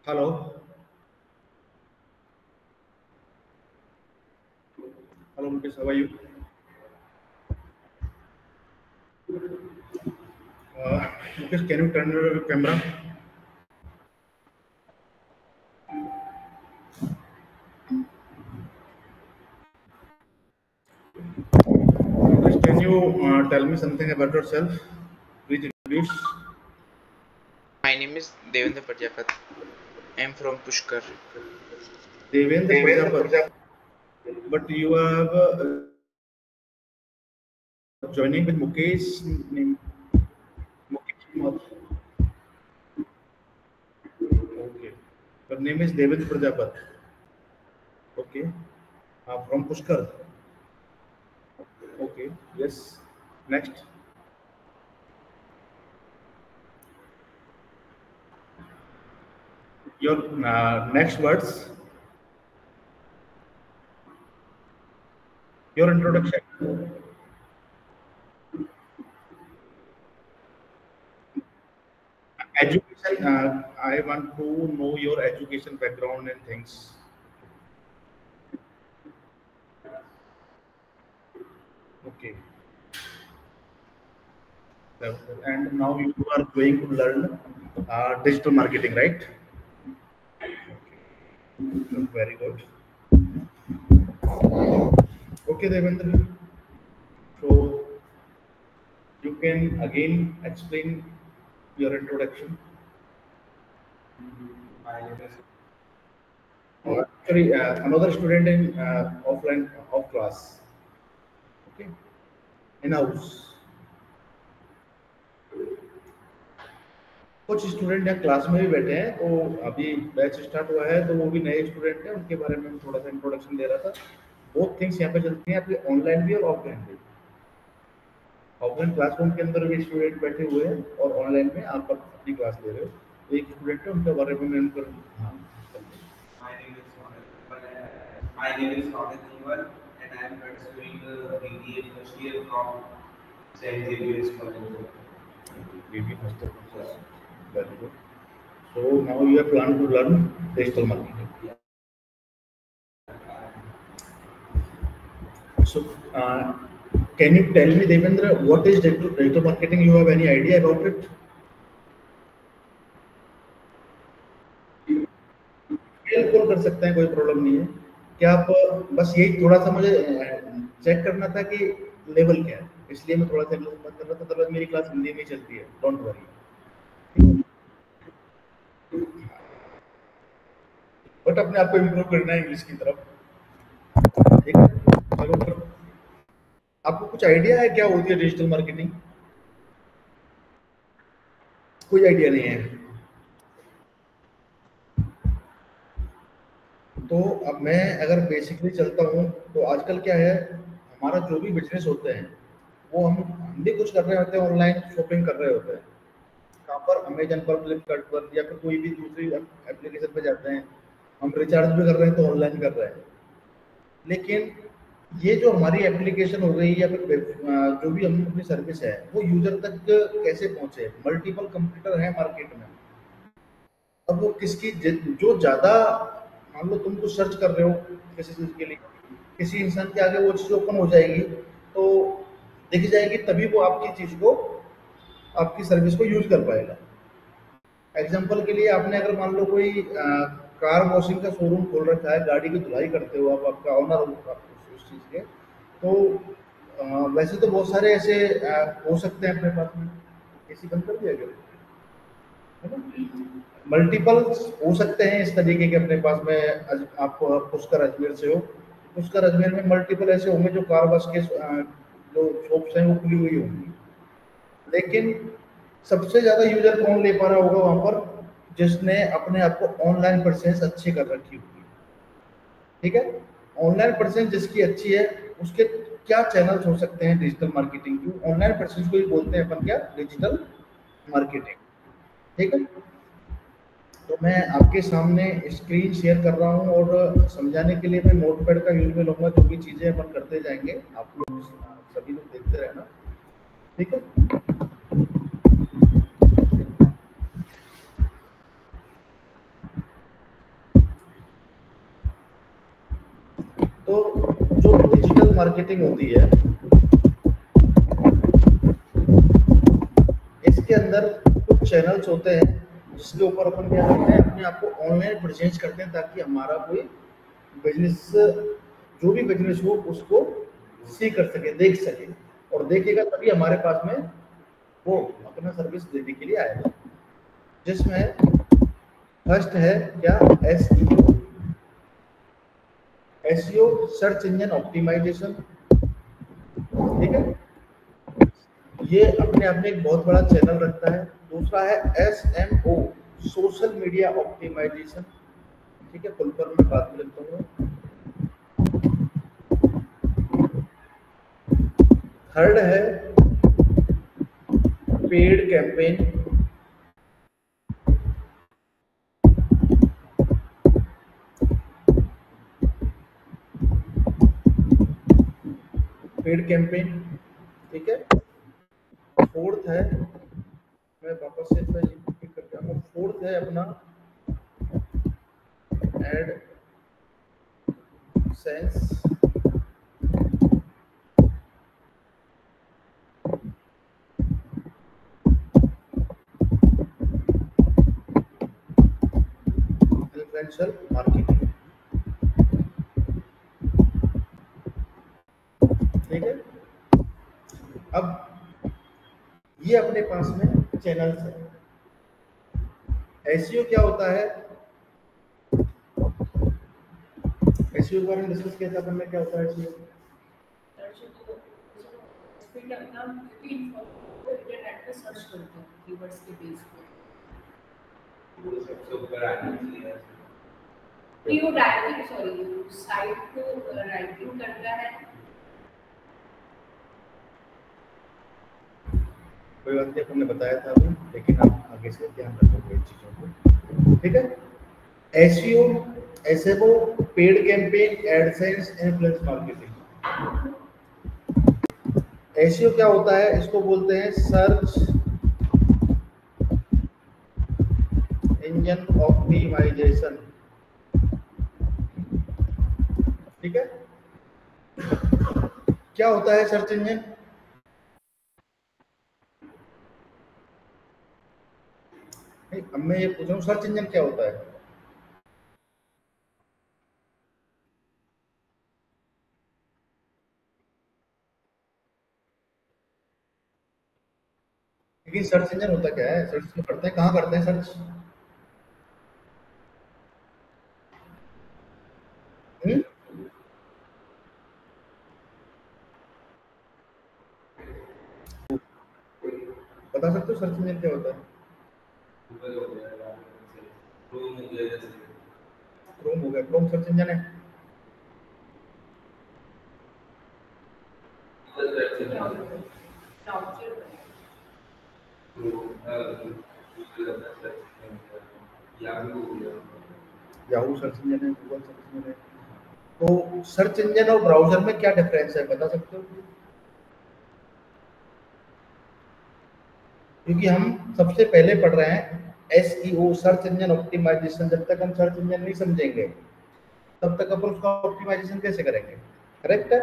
Hello. Hello, Mukesh. How are you? Mukesh, can you turn your camera? Mukesh, can you tell me something about yourself? Please introduce. My name is Devendra Prajapati. I am from Pushkar. Devendra Devendra Prajapati. Prajapati. But you have joining with Mukesh. Mukesh Kumar. Okay. Your name is Devendra Prajapati. Okay. From Pushkar. Okay. Yes. Next. Your next words. Your introduction. Education. I want to know your education background and things. Okay. And now you are going to learn digital marketing, right? Very good. Okay, Devendra. So you can again explain your introduction. Actually, another student in offline off class. Okay, in house. कुछ student यहाँ class में भी बैठे हैं तो अभी batch start हुआ है तो वो भी नए स्टूडेंट हैं उनके बारे में थोड़ा सा इंट्रोडक्शन दे रहा था बहुत थिंग्स यहाँ पे चलती हैं आपकी ऑनलाइन भी और ऑफलाइन भी ऑफलाइन क्लासरूम के अंदर भी स्टूडेंट बैठे हुए हैं और ऑनलाइन में आप अपनी क्लास ले रहे हो एक स्टूडेंट है उनके बारे में मैं उनको हाँ My name is Rohit Newell and I am pursuing the BBA first year from St. Xavier's College. BB master process. Very good. So now you have planned to learn digital marketing. So can you tell me, Devendra, what is digital marketing? You have any idea about it? बिल्कुल कर सकते हैं कोई problem नहीं है क्या आप बस यही थोड़ा सा मुझे चेक करना था कि लेवल क्या है इसलिए मैं थोड़ा सा इंग्लिश बात कर रहा था अदरवाइज मेरी क्लास हिंदी में ही चलती है डोंट वरी बट अपने आप को इम्प्रूव करना है इंग्लिश की तरफ ठीक है चलो फिर आपको कुछ आइडिया है क्या होती है डिजिटल मार्केटिंग कोई आइडिया नहीं है तो अब मैं अगर बेसिकली चलता हूँ तो आजकल क्या है हमारा जो भी बिजनेस होते हैं वो हम भी कुछ कर रहे होते हैं ऑनलाइन शॉपिंग कर रहे होते हैं कहाँ पर अमेजन पर फ्लिपकार्ट पर या फिर कोई भी दूसरी एप्लीकेशन पे जाते हैं हम रिचार्ज भी कर रहे हैं तो ऑनलाइन कर रहे हैं लेकिन ये जो हमारी एप्लीकेशन हो गई या फिर जो भी हम अपनी सर्विस है वो यूजर तक कैसे पहुंचे मल्टीपल कंप्यूटर है मार्केट में अब वो किसकी जो ज्यादा मान लो तुम कुछ सर्च कर रहे हो किसी चीज के लिए किसी इंसान के आगे वो चीज ओपन हो जाएगी तो दिख जाएगी तभी वो आपकी चीज को आपकी सर्विस को यूज कर पाएगा एग्जाम्पल के लिए आपने अगर मान लो कोई कार वॉशिंग का शोरूम खोल रखा है गाड़ी की धुलाई करते हो आप आपका ऑनर हो आप उस चीज के तो वैसे तो बहुत सारे ऐसे हो सकते हैं अपने पास में किसी बंद कर दिया गया है ना मल्टीपल हो सकते हैं इस तरीके के अपने पास में आप पुष्कर अजमेर से हो पुष्कर अजमेर में मल्टीपल ऐसे होंगे जो कार वॉश के जो शॉप्स हैं वो खुली हुई होंगी लेकिन सबसे ज्यादा यूजर कौन ले पा रहा होगा वहां पर जिसने अपने आप को ऑनलाइन प्रेजेंस अच्छी कर रखी होगी ठीक है ऑनलाइन प्रेजेंस जिसकी अच्छी है उसके क्या चैनल्स हो सकते हैं डिजिटल मार्केटिंग की ऑनलाइन प्रेजेंस को ही बोलते हैं अपन क्या डिजिटल मार्केटिंग ठीक है तो मैं आपके सामने स्क्रीन शेयर कर रहा हूं और समझाने के लिए मैं नोटपैड का यूज में लूंगा जो भी चीजें अपन करते जाएंगे आप लोग सभी लोग देखते रहना ठीक है तो जो डिजिटल मार्केटिंग होती है इसके अंदर कुछ चैनल्स होते हैं जिसके ऊपर अपन क्या करते हैं, अपने आप को ऑनलाइन प्रेजेंट करते हैं ताकि हमारा कोई बिजनेस, जो भी बिजनेस हो उसको सी कर सके, देख सके, और देखेगा तभी हमारे पास में वो अपना सर्विस देने के लिए आएगा। जिसमें फर्स्ट है क्या, SEO. SEO search engine optimization, ठीक है, ये अपने आप में एक बहुत बड़ा चैनल रखता है। दूसरा है एसएमओ, सोशल मीडिया ऑप्टिमाइजेशन, ठीक है, फुल पर मैं बात करता हूँ। थर्ड है पेड कैंपेन, पेड कैंपेन, ठीक है। फोर्थ है, मैं वापस से करके आऊंगा, फोर्थ है अपना एड सेंस, इन्फ्लुएंशियल मार्केटिंग, ठीक है। अब ये अपने पास में चैनल्स है। एसईओ क्या होता है, एसईओ के बारे में डिस्कस किया था अपन ने, क्या होता है एसईओ? सर्च करते हैं कीवर्ड्स के बेस पे, सबसे ऊपर आने के लिए कि वो रैंकिंग, सॉरी, साइट को रैंकिंग करता है। कोई बात नहीं, अपन ने बताया था अभी, लेकिन आप आगे से ध्यान रखोगे इन चीजों को, ठीक है। SEO, SMO, paid campaign, AdSense, influence marketing. SEO क्या होता है, इसको बोलते हैं सर्च इंजन ऑप्टिमाइजेशन, ठीक है। क्या होता है सर्च इंजन? अब मैं ये पूछ रहा हूँ, सर्च इंजन क्या होता है? लेकिन सर्च इंजन होता क्या है? सर्च तो करते हैं, कहाँ करते हैं सर्च? बता सकते हो सर्च इंजन क्या होता है? गूगल हो गया, क्रोम हो गया, जैसे क्रोम हो गया, क्रोम सर्च इंजन है। याहू सर्च इंजन है, गूगल सर्च इंजन है। तो सर्च इंजन और ब्राउजर में क्या डिफरेंस है, बता सकते हो? क्योंकि हम सबसे पहले पढ़ रहे हैं एसईओ, सर्च इंजन ऑप्टिमाइजेशन। जब तक हम सर्च इंजन नहीं समझेंगे तब तक अपन उसका ऑप्टिमाइजेशन कैसे करेंगे, करेक्ट है?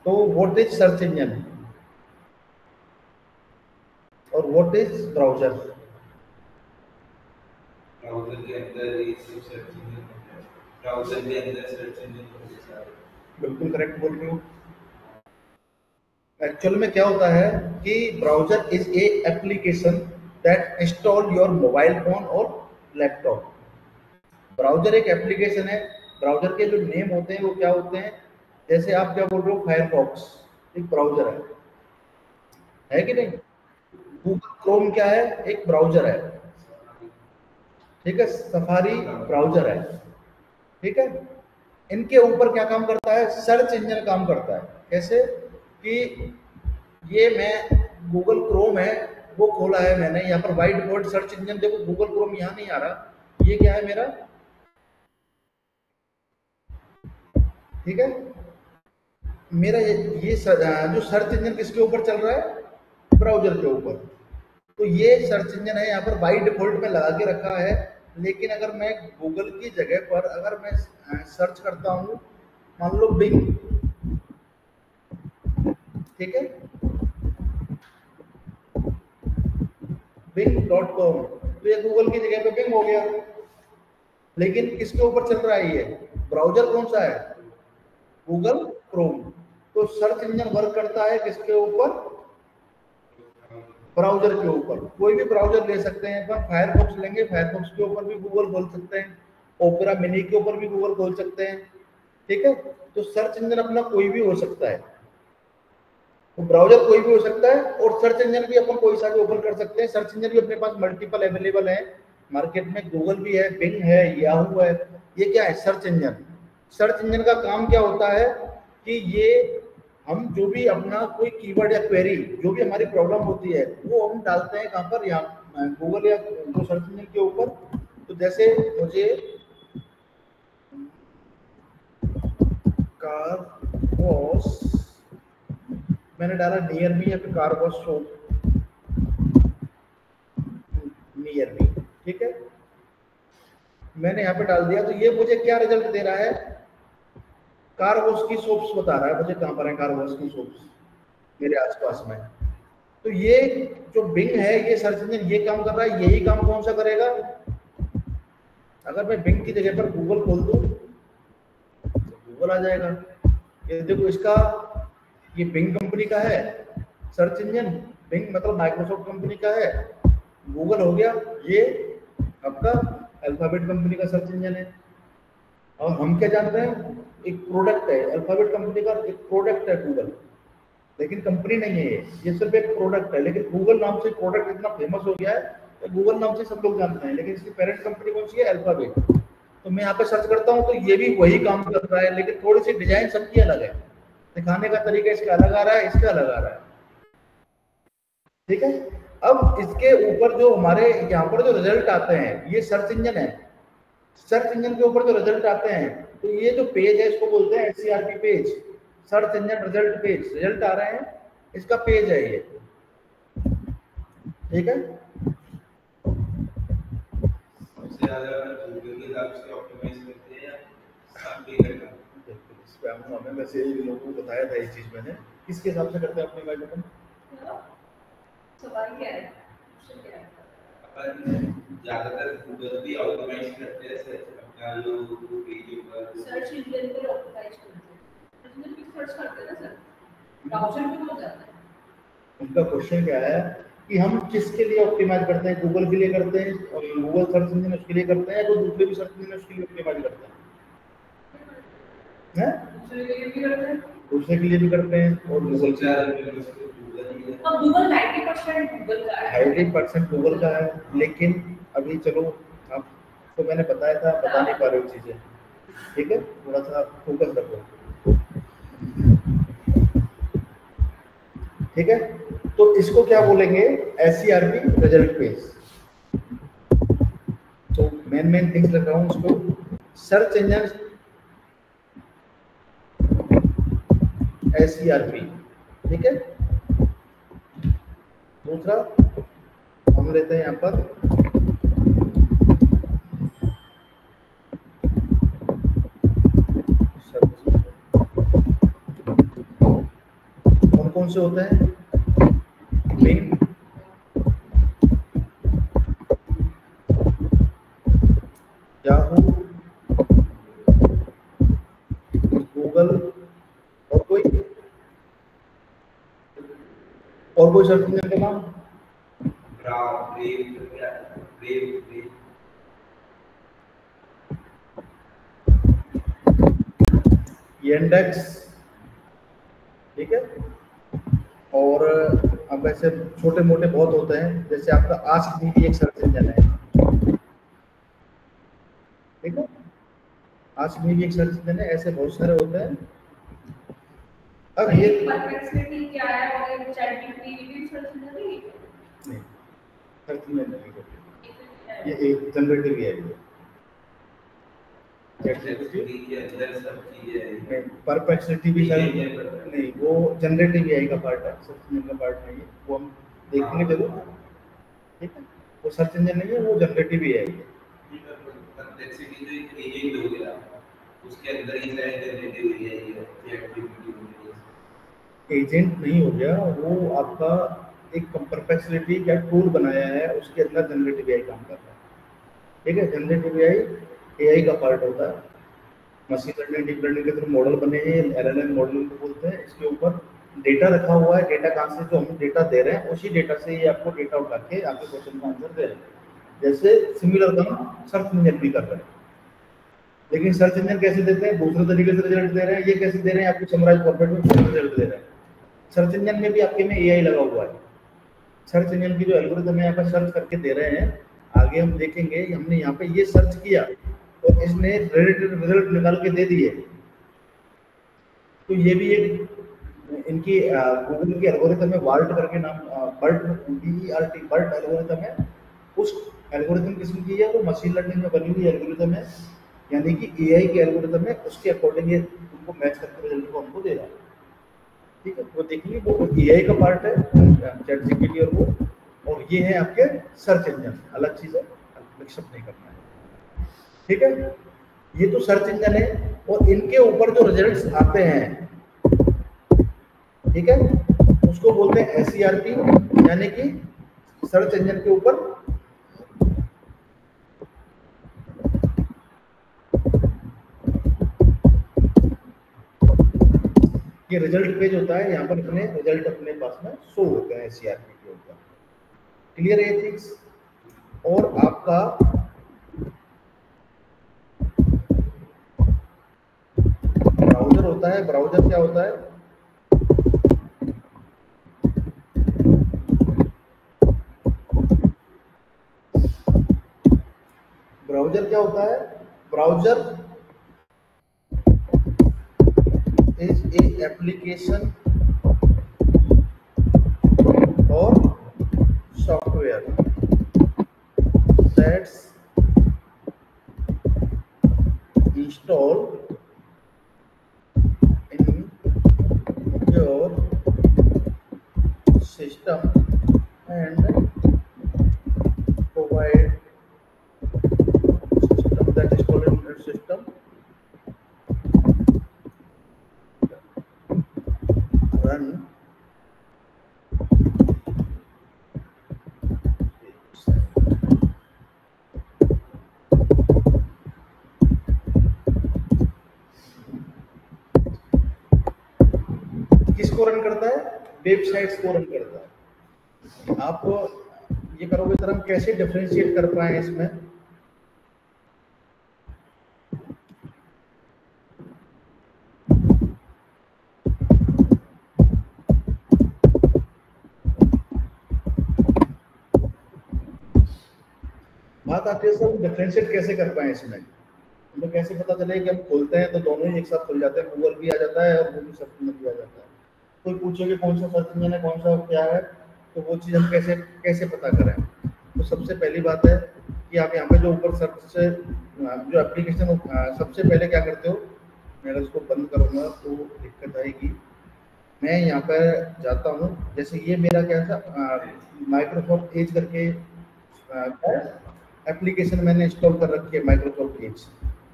तो व्हाट इज सर्च इंजन और व्हाट इज ब्राउजर? ब्राउजर के अंदर ये सब सर्च इंजन होता है, ब्राउजर के अंदर सर्च इंजन होता है। बिल्कुल करेक्ट बोल रहे हो। एक्चुअल में क्या होता है कि browser is a application that install your mobile phone और लैपटॉप। ब्राउजर एक एप्लीकेशन है। ब्राउजर के जो नेम होते हैं वो क्या होते हैं, जैसे आप क्या बोल रहे हो, फायरफॉक्स एक ब्राउजर है कि नहीं? गूगल क्रोम क्या है, एक ब्राउजर है, ठीक है। सफारी ब्राउजर है, ठीक है। इनके ऊपर क्या काम करता है, सर्च इंजन काम करता है। कैसे कि ये मैं गूगल क्रोम है वो खोला है मैंने, यहाँ पर व्हाइट बोर्ड सर्च इंजन, देखो गूगल क्रोम यहाँ नहीं आ रहा, ये क्या है मेरा, ठीक है। मेरा ये जो सर्च इंजन किसके ऊपर चल रहा है, ब्राउजर के ऊपर। तो ये सर्च इंजन है, यहाँ पर बाई डिफॉल्ट में लगा के रखा है लेकिन अगर मैं गूगल की जगह पर अगर मैं सर्च करता हूँ, मान लो बिंग, ठीक है, bing.com, तो ये गूगल की जगह पे बिंग हो गया। लेकिन किसके ऊपर चल रहा है ये ब्राउजर? कौन सा है? Google Chrome. तो सर्च इंजन वर्क करता है किसके ऊपर? ब्राउजर के ऊपर। कोई भी ब्राउजर ले सकते हैं, अपन फायरफॉक्स लेंगे, फायरफॉक्स के ऊपर भी गूगल खोल सकते हैं, ओपेरा मिनी के ऊपर भी गूगल खोल सकते हैं, ठीक है। तो सर्च इंजन अपना कोई भी हो सकता है, तो ब्राउजर कोई भी हो सकता है, और सर्च इंजन भी अपन कोई सा भी ओपन कर सकते हैं। सर्च इंजन भी अपने पास मल्टीपल अवेलेबल है मार्केट में, गूगल भी है, बिंग है, याहू है। ये क्या है? Search engine. सर्च इंजन का काम क्या होता है कि ये हम जो भी अपना कोई कीवर्ड या क्वेरी, जो भी हमारी प्रॉब्लम होती है, वो हम डालते हैं कहाँ पर? यहाँ गूगल या जो सर्च इंजन के ऊपर। तो जैसे मुझे कार वॉश, मैंने डाला नियर मी, या फिर car wash shop near me, ठीक है, मैंने यहाँ पे डाल दिया। तो ये मुझे क्या रिजल्ट दे रहा है? कार वॉश की शॉप्स बता रहा है मुझे कहाँ पर है कार वॉश की शॉप्स मेरे आसपास में। तो ये जो बिंग है, ये सर्च इंजन ये काम कर रहा है। यही काम कौन सा करेगा? अगर मैं बिंग की जगह पर गूगल खोल दूं तो गूगल आ जाएगा। ये देखो, इसका ये बिंग कंपनी का है सर्च इंजन, बिंग मतलब माइक्रोसॉफ्ट कंपनी का है, गूगल हो गया, ये आपका अल्फाबेट कंपनी का सर्च इंजन है। और हम क्या जानते हैं? एक प्रोडक्ट है अल्फाबेट कंपनी का, एक प्रोडक्ट है गूगल, लेकिन कंपनी नहीं है ये सिर्फ एक प्रोडक्ट है। लेकिन गूगल नाम से प्रोडक्ट इतना फेमस हो गया है तो गूगल नाम से सब लोग जानते हैं, लेकिन इसकी पेरेंट कंपनी कौन सी है? अल्फाबेट। तो मैं यहाँ पे सर्च करता हूँ तो ये भी वही काम कर रहा है, लेकिन थोड़ी सी डिजाइन सबकी अलग है, दिखाने का तरीका इसका अलग आ रहा है, इसका अलग आ रहा है, ठीक है। अब इसके ऊपर जो हमारे यहाँ पर जो रिजल्ट आते हैं, ये सर्च इंजन है। सर्च इंजन के ऊपर जो रिजल्ट आते हैं, तो ये जो पेज है इसको बोलते हैं SCRP page, search engine result page. Result आ रहे हैं, इसका पेज है ये, ठीक है। सबसे ज्यादा गूगल के हिसाब से ऑप्टिमाइज करते हैं या सब करना? स्पैम हमें वैसे लोगों को बताया था ये चीज मैंने, किसके हिसाब से करते हैं अपने गाइड में? सवाल क्या है? क्वेश्चन क्या है? अपन ज्यादातर गूगल भी ऑप्टिमाइज करते हैं अपना जो पेज ऊपर सर्च इंजन को ऑप्टिमाइज करते हैं, सर्च इंजन भी सर्च करते हैं ना सर, ब्राउज़र पे हो जाता है। उनका क्वेश्चन क्या है कि हम किसके लिए ऑप्टिमाइज करते हैं? गूगल के लिए करते हैं, और गूगल सर्च इंजन उसके लिए करते हैं, या कोई दूसरे भी सर्च इंजन उसके लिए ऑप्टिमाइज करते हैं? दूसरे के लिए भी करते हैं, दूसरे के लिए भी करते हैं, और गूगल के अब गूगल 90% गूगल का है, 90% गूगल का है। लेकिन अभी चलो, आपको मैंने बताया था, बता नहीं पा रहे हो चीजें, ठीक है, थोड़ा सा फोकस रखो, ठीक है। तो इसको क्या बोलेंगे? एससीआरपी रिजल्ट पेज। तो मेन थिंग्स लिख रहा हूँ उसको, सर्च इंजन एससीआरपी, ठीक है। दूसरा हम लेते हैं यहाँ पर कौन से होते हैं? बिंग, याहू, गूगल, और कोई सर्च इंजन का नाम? इंडेक्स, ठीक है। और अब ऐसे छोटे मोटे बहुत होते हैं, जैसे आपका आस्क मी भी एक सर्च इंजन है, ठीक है, आस्क मी भी एक सर्च इंजन है। ऐसे बहुत सारे होते हैं। अब ये परप्लेक्सिटी क्या है और चैटजीपीटी भी सर्च इंजन नहीं है, सर्च इंजन नहीं है, ये एक जनरेटिव है। ये परप्लेक्सिटी भी नहीं, वो जनरेटिव एआई का पार्ट है, सर्च इंजन का पार्ट नहीं है, वो हम देखेंगे जरूर, ठीक है। वो सर्च इंजन नहीं है, वो जनरेटिव एआई है। परप्लेक्सिटी तो एक एजेंट हो गया, उसके अंदर ही सारे जनरेटिव एआई है, चैटजीपीटी हो गया। एजेंट नहीं हो गया, वो आपका एक परप्लेक्सिटी का टूल बनाया है, उसके अंदर जनरेटिव एआई काम कर रहा है। ठीक है, जनरेटिव एआई एआई का पार्ट होता है। मशीन लर्निंग डीप लर्निंग के थ्रू मॉडल बने हैं, एलएलएम मॉडलिंग को बोलते हैं। इसके ऊपर डेटा रखा हुआ है, डेटा कहाँ से, जो हम डेटा दे रहे हैं उसी डेटा से ये आपको डेटा उठा के आपके क्वेश्चन का आंसर दे रहे हैं। जैसे सिमिलर काम सर्च इंजन भी कर रहे हैं, लेकिन सर्च इंजन कैसे देते हैं, दूसरे तरीके से रिजल्ट दे रहे हैं। ये कैसे दे रहे हैं, आपको समराइज फॉर्मेट में रिजल्ट दे रहे हैं। सर्च इंजन में भी आपके में एआई लगा हुआ है। सर्च इंजन की जो एल्गोरिथम है यहाँ पर सर्च करके दे रहे हैं, आगे हम देखेंगे। हमने यहाँ पे ये सर्च किया और इसने रिलेटेड रिजल्ट निकाल के दे दिए। तो ये भी एक इनकी गूगल की एल्गोरिथम है, वाल्ट करके नाम, बर्ट BERT बर्ट एल्गोरिथम है। उस एल्गोरिथम किस्म की है, वो मशीन लर्निंग में बनी हुई एल्गोरिथम है, यानी कि एआई की एल्गोरिथम है। उसके अकॉर्डिंग ये उनको मैच करके रिजल्ट को हमको दे रहा है। ठीक है, वो देखिए वो एआई का पार्ट है, चैटजीपीटी और वो, और ये है आपके सर्च इंजन, अलग चीज है, मिक्सअप नहीं करना है। ठीक है, ये तो सर्च इंजन है और इनके ऊपर जो रिजल्ट्स आते हैं, ठीक है, उसको बोलते हैं SERP, यानी कि सर्च इंजन के ऊपर ये रिजल्ट पेज होता है। यहाँ पर अपने रिजल्ट अपने पास में शो होते हैं SERP के ऊपर। क्लियर है थिंग्स? और आपका ब्राउजर होता है। ब्राउजर क्या होता है? ब्राउजर क्या होता है? Browser is a application or software that's installed in your system and provide system that is installed in your system run किसको रन करता है? वेबसाइट्स को रन करता है। आप ये करोगे सर हम कैसे डिफरेंशिएट कर पाए इसमें? बात आती है सर डिफरेंशिएट कैसे कर पाए इसमें? हमें कैसे पता चले कि हम खोलते हैं तो दोनों ही एक साथ खुल जाते हैं, गूगल भी आ जाता है और वो भी सर्च इंजन भी आ जाता है। कोई पूछे कि कौन सा सर्च इंजन है, कौन सा क्या है, तो वो चीज़ हम कैसे कैसे पता करें? तो सबसे पहली बात है कि आप यहाँ पे जो ऊपर सर्च से जो एप्लीकेशन, सबसे पहले क्या करते हो, मैं अगर इसको बंद करूँगा तो दिक्कत आएगी। मैं यहाँ पर जाता हूँ, जैसे ये मेरा क्या था, माइक्रोसॉफ्ट एज करके एप्लीकेशन मैंने इंस्टॉल कर रखी है, माइक्रोसॉफ्ट एज।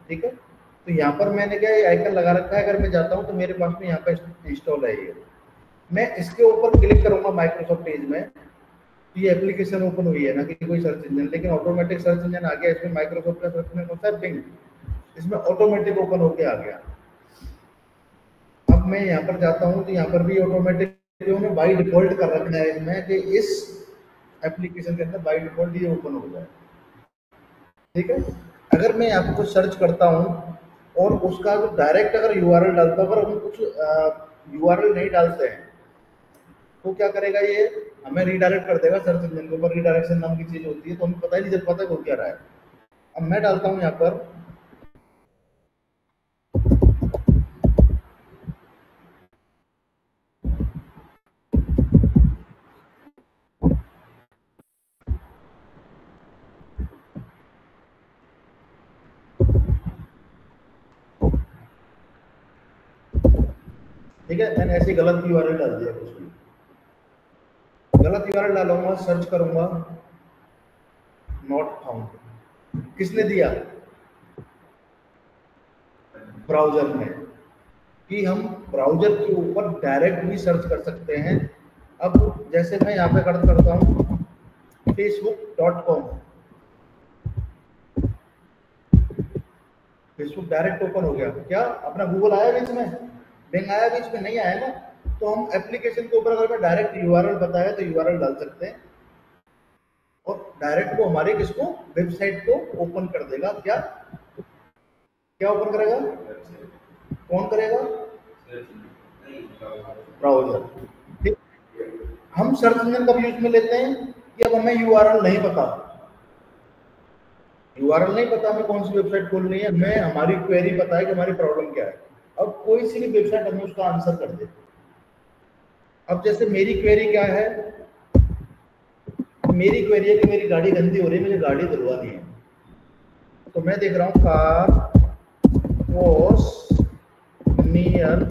ठीक है, तो यहाँ पर मैंने क्या आइकन लगा रखा है। अगर मैं जाता हूँ तो मेरे पास में यहाँ पर इंस्टॉल है ये। मैं इसके ऊपर क्लिक करूँगा माइक्रोसॉफ्ट एज में, ये एप्लीकेशन ओपन हुई है ना कि कोई सर्च इंजन, लेकिन ऑटोमेटिक सर्च इंजन आ गया इसमें। माइक्रोसॉफ्ट का सर्च इंजन होता है बिंग, इसमें ऑटोमेटिक ओपन होके आ गया। अब मैं यहाँ पर जाता हूँ तो यहाँ पर भी ऑटोमेटिक जो है बाई डिफॉल्ट कर रखना है इसमें कि इस एप्लीकेशन के अंदर बाई डिफॉल्ट ये ओपन हो जाए। ठीक है, अगर मैं यहाँ पर कुछ सर्च करता हूँ और उसका जो डायरेक्ट अगर URL डालता हूँ, अगर हम कुछ URL नहीं डालते हैं तो क्या करेगा ये? हमें रीडायरेक्ट कर देगा सर्च इंजन के ऊपर। रीडायरेक्शन नाम की चीज होती है, तो हमें पता ही नहीं चल पाता वो क्या रहा है। अब मैं डालता हूँ यहाँ पर ठीक है, मैंने ऐसे गलत URL डाल दिया कुछ भी, गलत URL डालूंगा, सर्च करूंगा, नॉट फाउंड। किसने दिया? ब्राउजर में, कि हम ब्राउजर के ऊपर डायरेक्ट भी सर्च कर सकते हैं। अब जैसे मैं यहाँ पे करता हूँ facebook.com, फेसबुक डायरेक्ट ओपन हो गया। क्या अपना गूगल आया बीच में, बिंग आया बीच में, नहीं आया ना। तो हम एप्लीकेशन के ऊपर अगर मैं डायरेक्ट यूआरएल बताया तो यूआरएल डाल सकते हैं और डायरेक्ट वो हमारे किसको, वेबसाइट को ओपन कर देगा। क्या क्या ओपन करेगा, कौन करेगा, ब्राउजर। ठीक, हम सर्च इंजन कब यूज में लेते हैं कि अब हमें यूआरएल नहीं पता, यूआरएल नहीं पता हमें कौन सी वेबसाइट खोलनी है, हमें हमारी क्वेरी पता है कि हमारी प्रॉब्लम क्या है। अब कोई सी भी वेबसाइट हमें उसका आंसर कर दे। अब जैसे मेरी क्वेरी क्या है, मेरी क्वेरी है कि मेरी गाड़ी गंदी हो रही है, मुझे गाड़ी धुलवानी है। तो मैं देख रहा हूँ कार वॉश नियर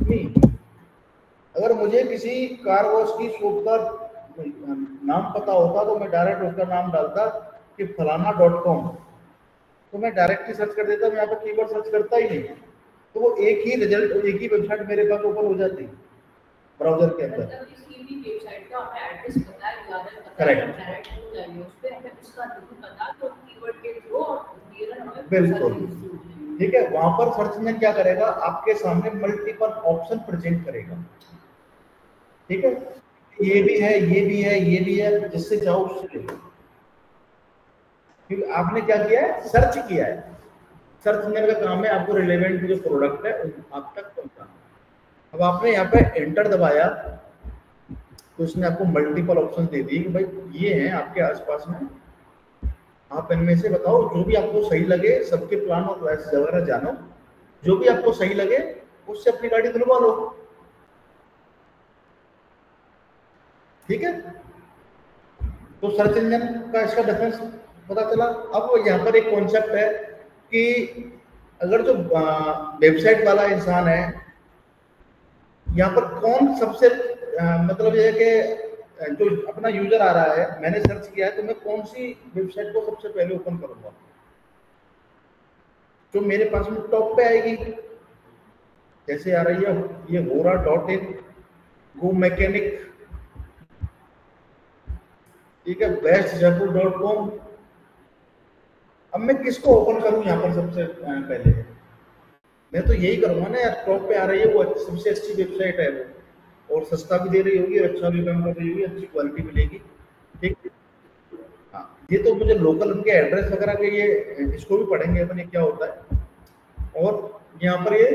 मी। अगर मुझे किसी कार वॉश की शॉप का नाम पता होता तो मैं डायरेक्ट उसका नाम डालता कि फलाना.com, तो मैं डायरेक्टली सर्च कर देता, मैं यहाँ पर कीवर्ड सर्च करता ही नहीं। तो वो एक ही रिजल्ट, एक ही वेबसाइट मेरे पास ओपन हो जाती है ब्राउजर के अंदर। मतलब किसी भी वेबसाइट का हमें एड्रेस पता है, यूआरएल पता है, Correct. डायरेक्ट हो जाएगी उस पे, हमें उसका नहीं पता तो कीवर्ड के थ्रू और क्लियर हमें बिल्कुल बिल्कुल ठीक है। वहां पर सर्च इंजन क्या करेगा, आपके सामने मल्टीपल ऑप्शन प्रेजेंट करेगा। ठीक है, ये भी है, ये भी है, ये भी है, जिससे चाहो उससे ले लो, क्योंकि आपने क्या किया है, सर्च किया है। सर्च इंजन का काम है आपको रिलेवेंट जो प्रोडक्ट है आप तक पहुंचाना। अब आपने यहाँ पे एंटर दबाया तो इसने आपको मल्टीपल ऑप्शन दे दिए कि भाई ये हैं आपके आसपास में, आप इनमें से बताओ जो भी आपको सही लगे, सबके प्लान और प्राइस वगैरह जानो, जो भी आपको सही लगे उससे अपनी गाड़ी धुलवा लो। ठीक है, तो सर्च इंजन का इसका डिफरेंस पता चला। अब यहाँ पर एक कॉन्सेप्ट है कि अगर जो वेबसाइट वाला इंसान है, यहाँ पर कौन सबसे मतलब ये है कि जो अपना यूजर आ रहा है, मैंने सर्च किया है तो मैं कौन सी वेबसाइट को सबसे पहले ओपन करूंगा, जो मेरे पास में टॉप पे आएगी। जैसे आ रही है ये Hora.in, गो मैकेनिक, ठीक है, bestjaipur.com। अब मैं किसको ओपन करूं यहाँ पर सबसे पहले, मैं तो यही करूंगा ना यार, टॉप पे आ रही है वो सबसे अच्छी वेबसाइट है वो, और सस्ता भी दे रही होगी, अच्छा भी काम कर रही होगी, अच्छी क्वालिटी मिलेगी। ठीक, हाँ, ये तो मुझे लोकल उनके एड्रेस वगैरह के ये इसको भी पढ़ेंगे अपन ये क्या होता है। और यहाँ पर ये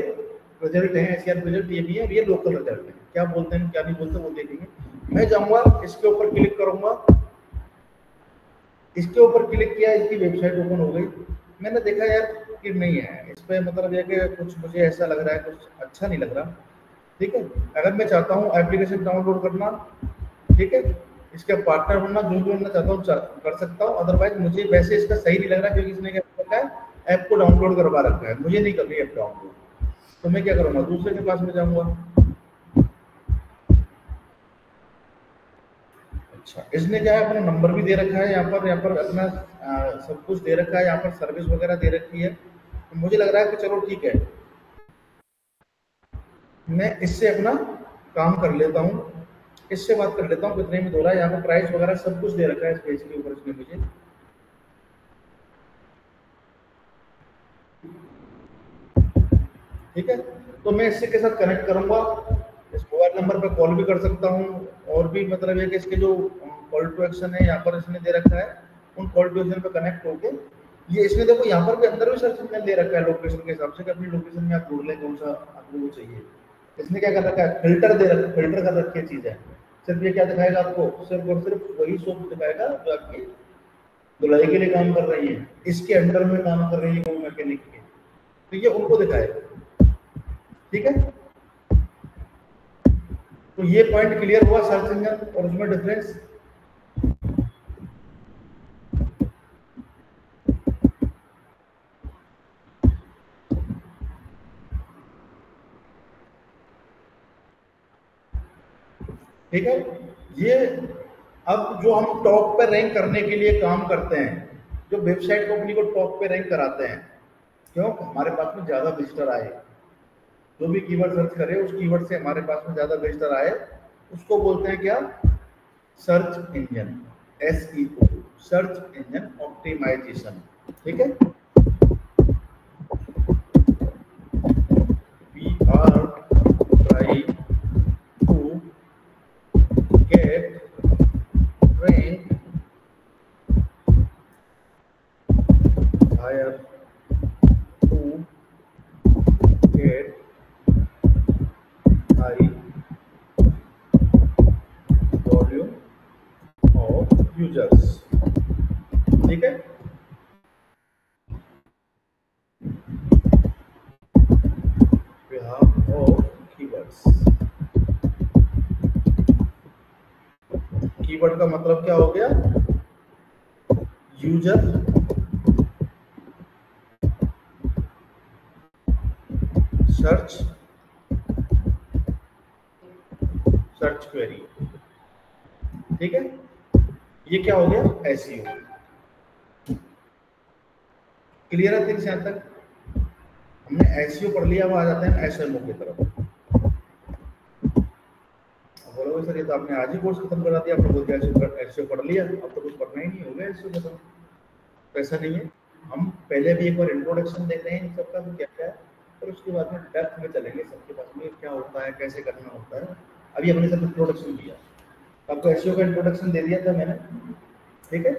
रिजल्ट है, एसईआर रिजल्ट ये भी है, ये लोकल रिजल्ट है, क्या बोलते हैं क्या नहीं बोलते वो देखेंगे। मैं जाऊंगा इसके ऊपर क्लिक करूंगा, इसके ऊपर क्लिक किया, इसकी वेबसाइट ओपन हो गई। मैंने देखा यार कि नहीं है इस पर, मतलब ये कि कुछ मुझे ऐसा लग रहा है, कुछ अच्छा नहीं लग रहा। ठीक है, अगर मैं चाहता हूँ एप्लीकेशन डाउनलोड करना, ठीक है, इसका पार्टनर बनना, जो भी बनना चाहता हूँ कर सकता हूँ। अदरवाइज मुझे वैसे इसका सही नहीं लग रहा, क्योंकि इसने क्या रखा है, ऐप को डाउनलोड करवा रखा है, मुझे नहीं करनी ऐप डाउनलोड। तो मैं क्या करूँगा, दूसरे के पास में जाऊँगा। अच्छा, इसने क्या है अपना नंबर भी दे रखा है, यहाँ पर अपना सब कुछ दे रखा है, यहाँ पर सर्विस वगैरह दे रखी है। तो मुझे लग रहा है कि चलो ठीक है, मैं इससे अपना काम कर लेता हूँ, इससे बात कर लेता हूँ कितने में हो रहा है। यहाँ पर प्राइस वगैरह सब कुछ दे रखा है इस पेज के ऊपर इसने मुझे। ठीक है, तो मैं इससे के साथ कनेक्ट करूंगा, इस मोबाइल नंबर पर कॉल भी कर सकता हूँ, और भी मतलब है कि इसके जो कॉल टू एक्शन है यहाँ पर इसने दे रखा है, उन कॉल टू एक्शन पर कनेक्ट होके ये इसने देखो यहाँ पर भी अंदर भी सर्च इंजन दे रखा है लोकेशन के हिसाब से कि अपनी लोकेशन में आप ढूंढ लें कौन सा आपको वो चाहिए। इसने क्या कर रखा है, फिल्टर कर रखी है चीजें। सिर्फ ये क्या दिखाएगा आपको, सिर्फ और सिर्फ वही शॉप दिखाएगा जो आपकी धुलाई के लिए काम कर रही है, इसके अंडर में काम कर रही है वो मैकेनिक के, तो ये उनको दिखाएगा। ठीक है, तो ये पॉइंट क्लियर हुआ सर्च इंजन और उसमें डिफरेंस। ठीक है, ये अब जो हम टॉप पे रैंक करने के लिए काम करते हैं, जो वेबसाइट कंपनी को टॉप पे रैंक कराते हैं, क्यों? हमारे पास में ज्यादा विजिटर आए, जो भी कीवर्ड सर्च करे उस कीवर्ड से हमारे पास में ज्यादा विजिटर आए, उसको बोलते हैं क्या? Search engine, SEO, search engine optimization. ठीक है, we are trying to get rank higher to get high volume of users। ठीक है, behalf of keywords। कीवर्ड का मतलब क्या हो गया? User, search, search query. ठीक है, ये क्या हो गया? SEO। क्लियर है थिंग्स? यहां तक हमने SEO पढ़ लिया, अब आ जाते हैं SMO की तरफ। बोलोगे सर ये तो आपने आज ही कोर्स खत्म करा दिया, आपने बोल दिया SEO पढ़ लिया, अब तो कुछ पढ़ना ही नहीं, हो गया SEO खत्म। तो ऐसा नहीं है, हम पहले भी एक बार इंट्रोडक्शन देते हैं इन सबका क्या क्या है, और उसके बाद में डेप्थ में चलेंगे सबके पास में क्या होता है, कैसे करना होता है। अभी हमने सब इंट्रोडक्शन दिया, आपको SEO का इंट्रोडक्शन दे दिया था मैंने। ठीक है,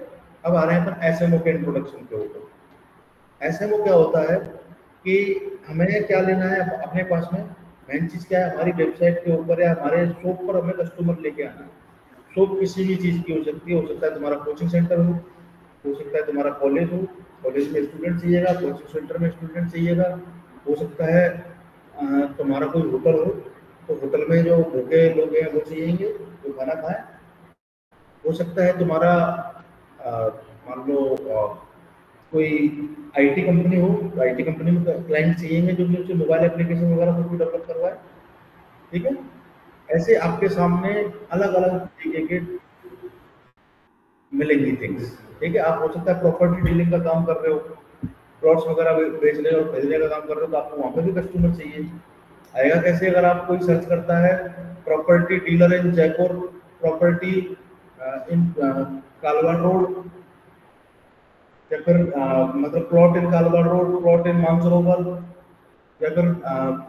अब आ रहे हैं अपन SMO के इंट्रोडक्शन के ऊपर। SMO क्या होता है कि हमें क्या लेना है अपने पास में, मेन चीज़ क्या है, हमारी वेबसाइट के ऊपर या हमारे शॉप पर हमें कस्टमर लेके आना है। शॉप किसी भी चीज़ की हो सकती है, हो सकता है तुम्हारा कोचिंग सेंटर हो सकता है तुम्हारा कॉलेज हो, कॉलेज में स्टूडेंट चाहिएगा, कोचिंग सेंटर में स्टूडेंट चाहिएगा, हो सकता है तुम्हारा कोई होटल हो, तो होटल में जो भूखे लोग हैं वो चाहिएंगे जो खाना खाएं। हो सकता है तुम्हारा मान लो कोई IT कंपनी हो, तो IT कंपनी में क्लाइंट चाहिए जो कि उससे मोबाइल एप्लीकेशन वगैरह कुछ भी डेवलप करवाए। ठीक है, ऐसे आपके सामने अलग अलग तरीके के मिलेंगी थिंग्स। ठीक है, आप हो सकता है प्रॉपर्टी डीलिंग का काम कर रहे हो, प्लॉट्स वगैरह बेचने और खरीदने का काम कर रहे हो, तो आपको वहाँ पे भी कस्टमर चाहिए। आएगा कैसे? अगर आप कोई सर्च करता है property dealer in Jaipur, property in कालवा रोड, या फिर मतलब प्लॉट इन कालवा रोड, प्लॉट इन मानसरोवर, या फिर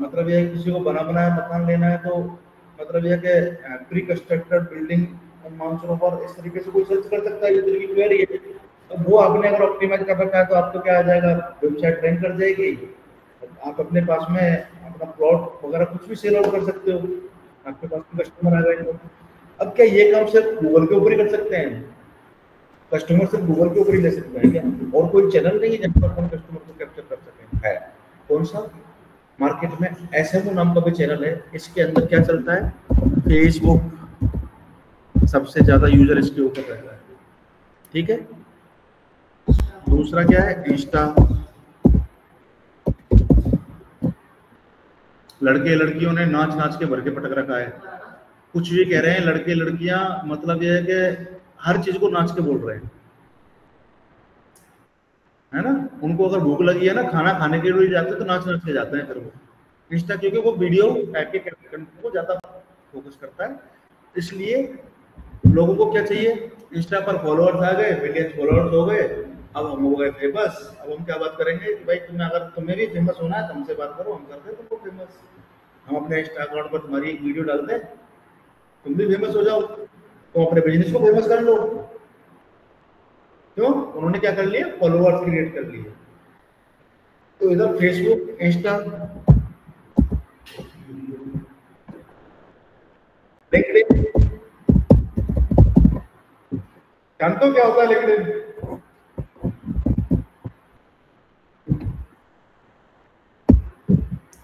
मतलब ये किसी को बना बनाया मकान लेना है तो मतलब ये कि प्री कंस्ट्रक्टेड बिल्डिंग मानसरोवर, इस तरीके से कोई सर्च कर सकता है, ये तरीके की क्वेरी है। तो वो आपने अगर ऑप्टिमाइज कर रखा है तो आपको क्या आ जाएगा? वेबसाइट रैंक कर जाएगी, आप अपने पास में अपना प्लॉट वगैरह कुछ भी सेल आउट कर सकते हो, आपके पास में कस्टमर आ जाएंगे। अब क्या ये काम सिर्फ गूगल के ऊपर ही कर सकते हैं? कस्टमर सिर्फ गूगल के ऊपर ही ले सकते हैं क्या? और कोई चैनल नहीं है जहाँ पर अपन कस्टमर को कैप्चर कर सकें? है। कौन सा? मार्केट में SMO नाम का भी चैनल है, इसके अंदर क्या चलता है? फेसबुक, सबसे ज्यादा यूजर इसके ऊपर रहता है। ठीक है, दूसरा क्या है? इंस्टा। लड़के लड़कियों ने नाच नाच के भर के पटक रखा है, कुछ भी कह रहे हैं लड़के लड़कियां, मतलब ये है कि हर चीज को नाच के बोल रहे हैं, है ना। उनको अगर भूख लगी है ना, खाना खाने के लिए जाते हैं तो नाच नाच के जाते हैं फिर वो इंस्टा, क्योंकि वो वीडियो टाइप के कंटेंट को ज्यादा फोकस करता है। इसलिए लोगों को क्या चाहिए? इंस्टा पर फॉलोअर्स आ गए, मिलियन फॉलोअर्स हो गए, अब हम हो गए फेमस। अब हम क्या बात करेंगे कि भाई तुम्हें अगर तुम्हें भी फेमस होना है तो हमसे बात करो, हम करते हैं तुमको फेमस। हम अपने इंस्टा अकाउंट पर तुम्हारी एक वीडियो डालते हैं, तुम भी फेमस हो जाओ, तुम अपने बिजनेस को फेमस कर लो। क्यों? उन्होंने क्या कर लिया? फॉलोअर्स क्रिएट कर लिए। तो इधर फेसबुक, इंस्टा, लिंक्डइन, जानते हो क्या होता है लिंक्डइन?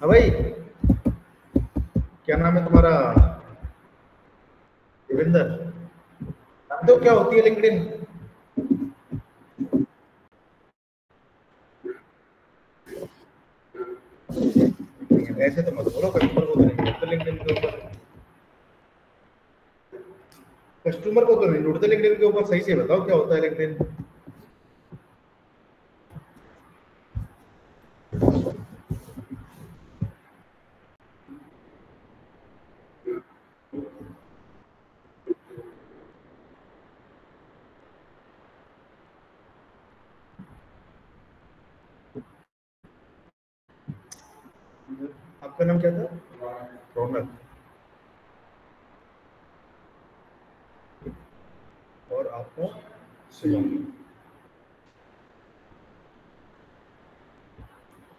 हाँ भाई, क्या नाम है तुम्हारा? देवेंद्र, जानते हो क्या होती है लिंक्डइन? ऐसे तो मत बोलो, कस्टमर को तो नहीं ढूंढते लिंक्डइन के ऊपर, कस्टमर को तो नहीं ढूंढते लिंक्डइन के ऊपर। सही से बताओ क्या होता है लिंक्डइन? आपका नाम क्या था? रौनक। और आपका? शिवांगी।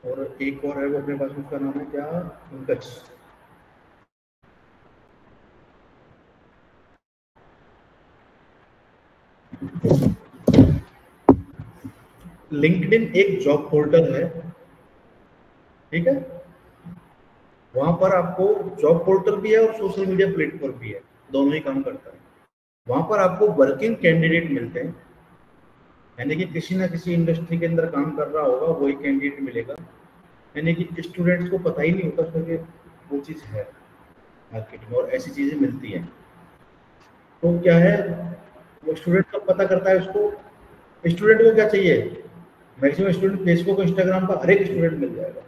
और एक और है, वो अपने पास में, उसका नाम है क्या? पंकज। लिंक्डइन एक जॉब पोर्टल है, ठीक है? वहां पर आपको जॉब पोर्टल भी है और सोशल मीडिया प्लेटफॉर्म भी है, दोनों ही काम करता है। वहां पर आपको वर्किंग कैंडिडेट मिलते हैं, यानी कि किसी ना किसी इंडस्ट्री के अंदर काम कर रहा होगा वही कैंडिडेट मिलेगा, यानी कि स्टूडेंट्स को पता ही नहीं होता कि वो चीज़ है मार्केट में और ऐसी चीज़ें मिलती हैं। तो क्या है, वो स्टूडेंट कब पता करता है उसको? स्टूडेंट को क्या चाहिए? मैक्सिमम स्टूडेंट फेसबुक इंस्टाग्राम पर हर एक स्टूडेंट मिल जाएगा।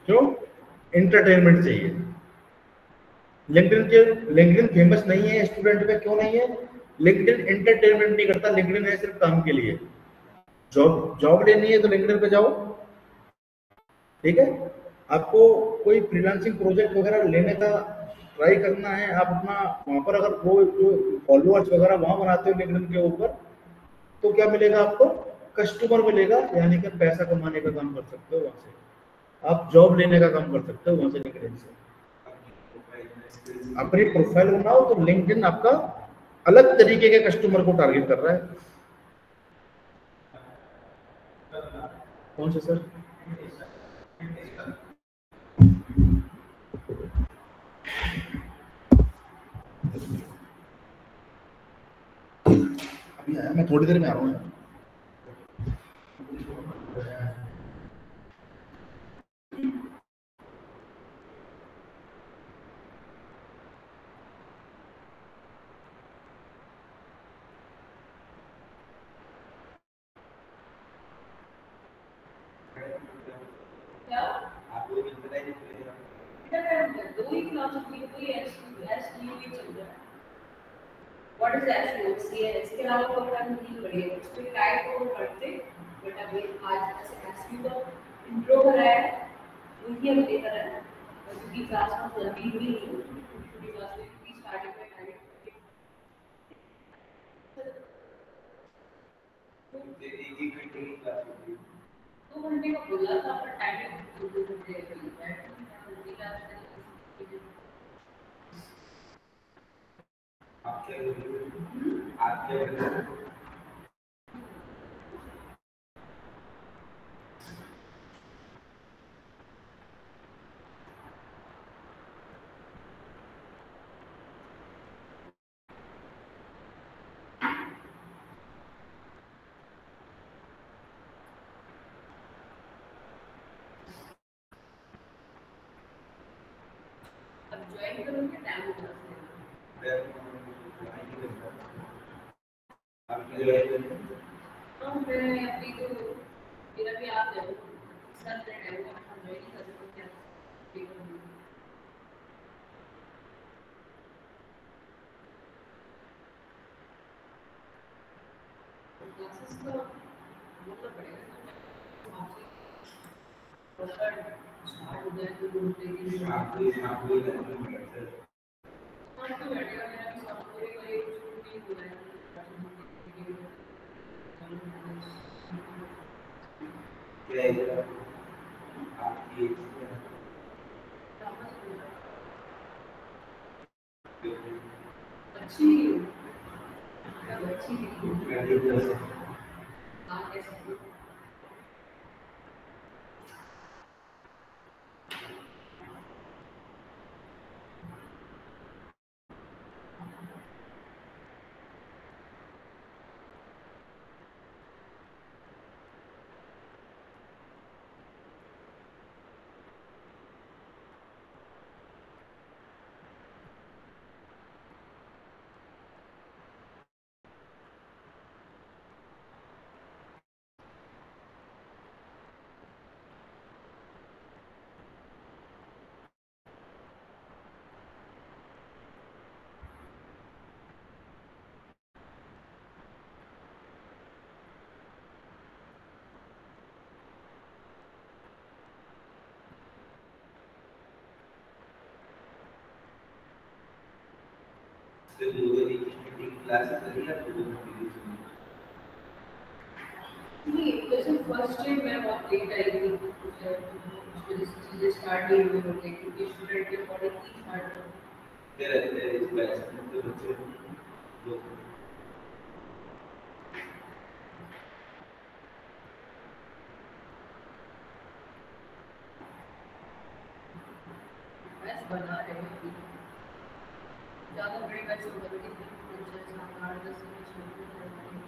क्यों? एंटरटेनमेंट चाहिए। लिंक्डइन फेमस नहीं है स्टूडेंट में, क्यों नहीं है? लिंक्डइन एंटरटेनमेंट नहीं करता, लिंक्डइन है सिर्फ काम के लिए। जॉब जॉब लेनी है तो लिंक्डइन पे जाओ, ठीक है? आपको कोई फ्रीलांसिंग प्रोजेक्ट वगैरह लेने का ट्राई करना है, आप अपना वहां पर अगर वो जो फॉलोअर्स वगैरह वहां बनाते हो लिंक्डइन के ऊपर, तो क्या मिलेगा आपको? कस्टमर मिलेगा, यानी कि पैसा कमाने का काम कर सकते हो वहां से, आप जॉब लेने का काम कर सकते हो वहां से लिंक्डइन से। अपनी प्रोफाइल बनाओ तो लिंक्डइन आपका अलग तरीके के कस्टमर को टारगेट कर रहा है। कौन से सर? अभी आया, मैं थोड़ी देर में आ रहा हूँ। क्या? दो ही क्लास हुई, कोई एसटीयू ही चल रहा है। What is एसटीयू? सीएस के अलावा कोई पता नहीं पड़ेगा, उस पे ट्राई तो करते, बट अभी आज जैसे एसटीयू का इंट्रो हो रहा है वही हम ले कर रहे हैं, क्योंकि क्लास में लगी हुई नहीं है, छोटी क्लास में भी स्टार्टिंग में टारगेट दो घंटे का बोला था, पर टाइमिंग 2 घंटे है, अब ज्वाइन करोगे टाइम हो जाता है। हाँ, मैं अभी तो मेरा भी आप जाओ सर टाइम हम ज्वाइन कर सकते हैं। क्लासेस तो मतलब पड़ेगा स्टार्ट हो जाए तो 2 घंटे के लिए हाँ तो बैठेगा, मेरा भी सॉफ्टवेयर का एक छुट्टी हो जाएगा। अच्छी अच्छी हाँ कैसे इससे 2 की क्लासेस लगी या 2 नहीं, जैसे फर्स्ट डे मैं बहुत लेट आई थी, मुझे चीज़ें स्टार्ट नहीं हुई होती क्योंकि स्टूडेंट के अकॉर्डिंग ही स्टार्ट होती रहते हैं इस बैच में तो बच्चे लोग बैच बना रहे हैं अभी। ज़्यादा बड़े बैच हो गए थे, जैसे 8-10 में शुरू कर रहे हैं।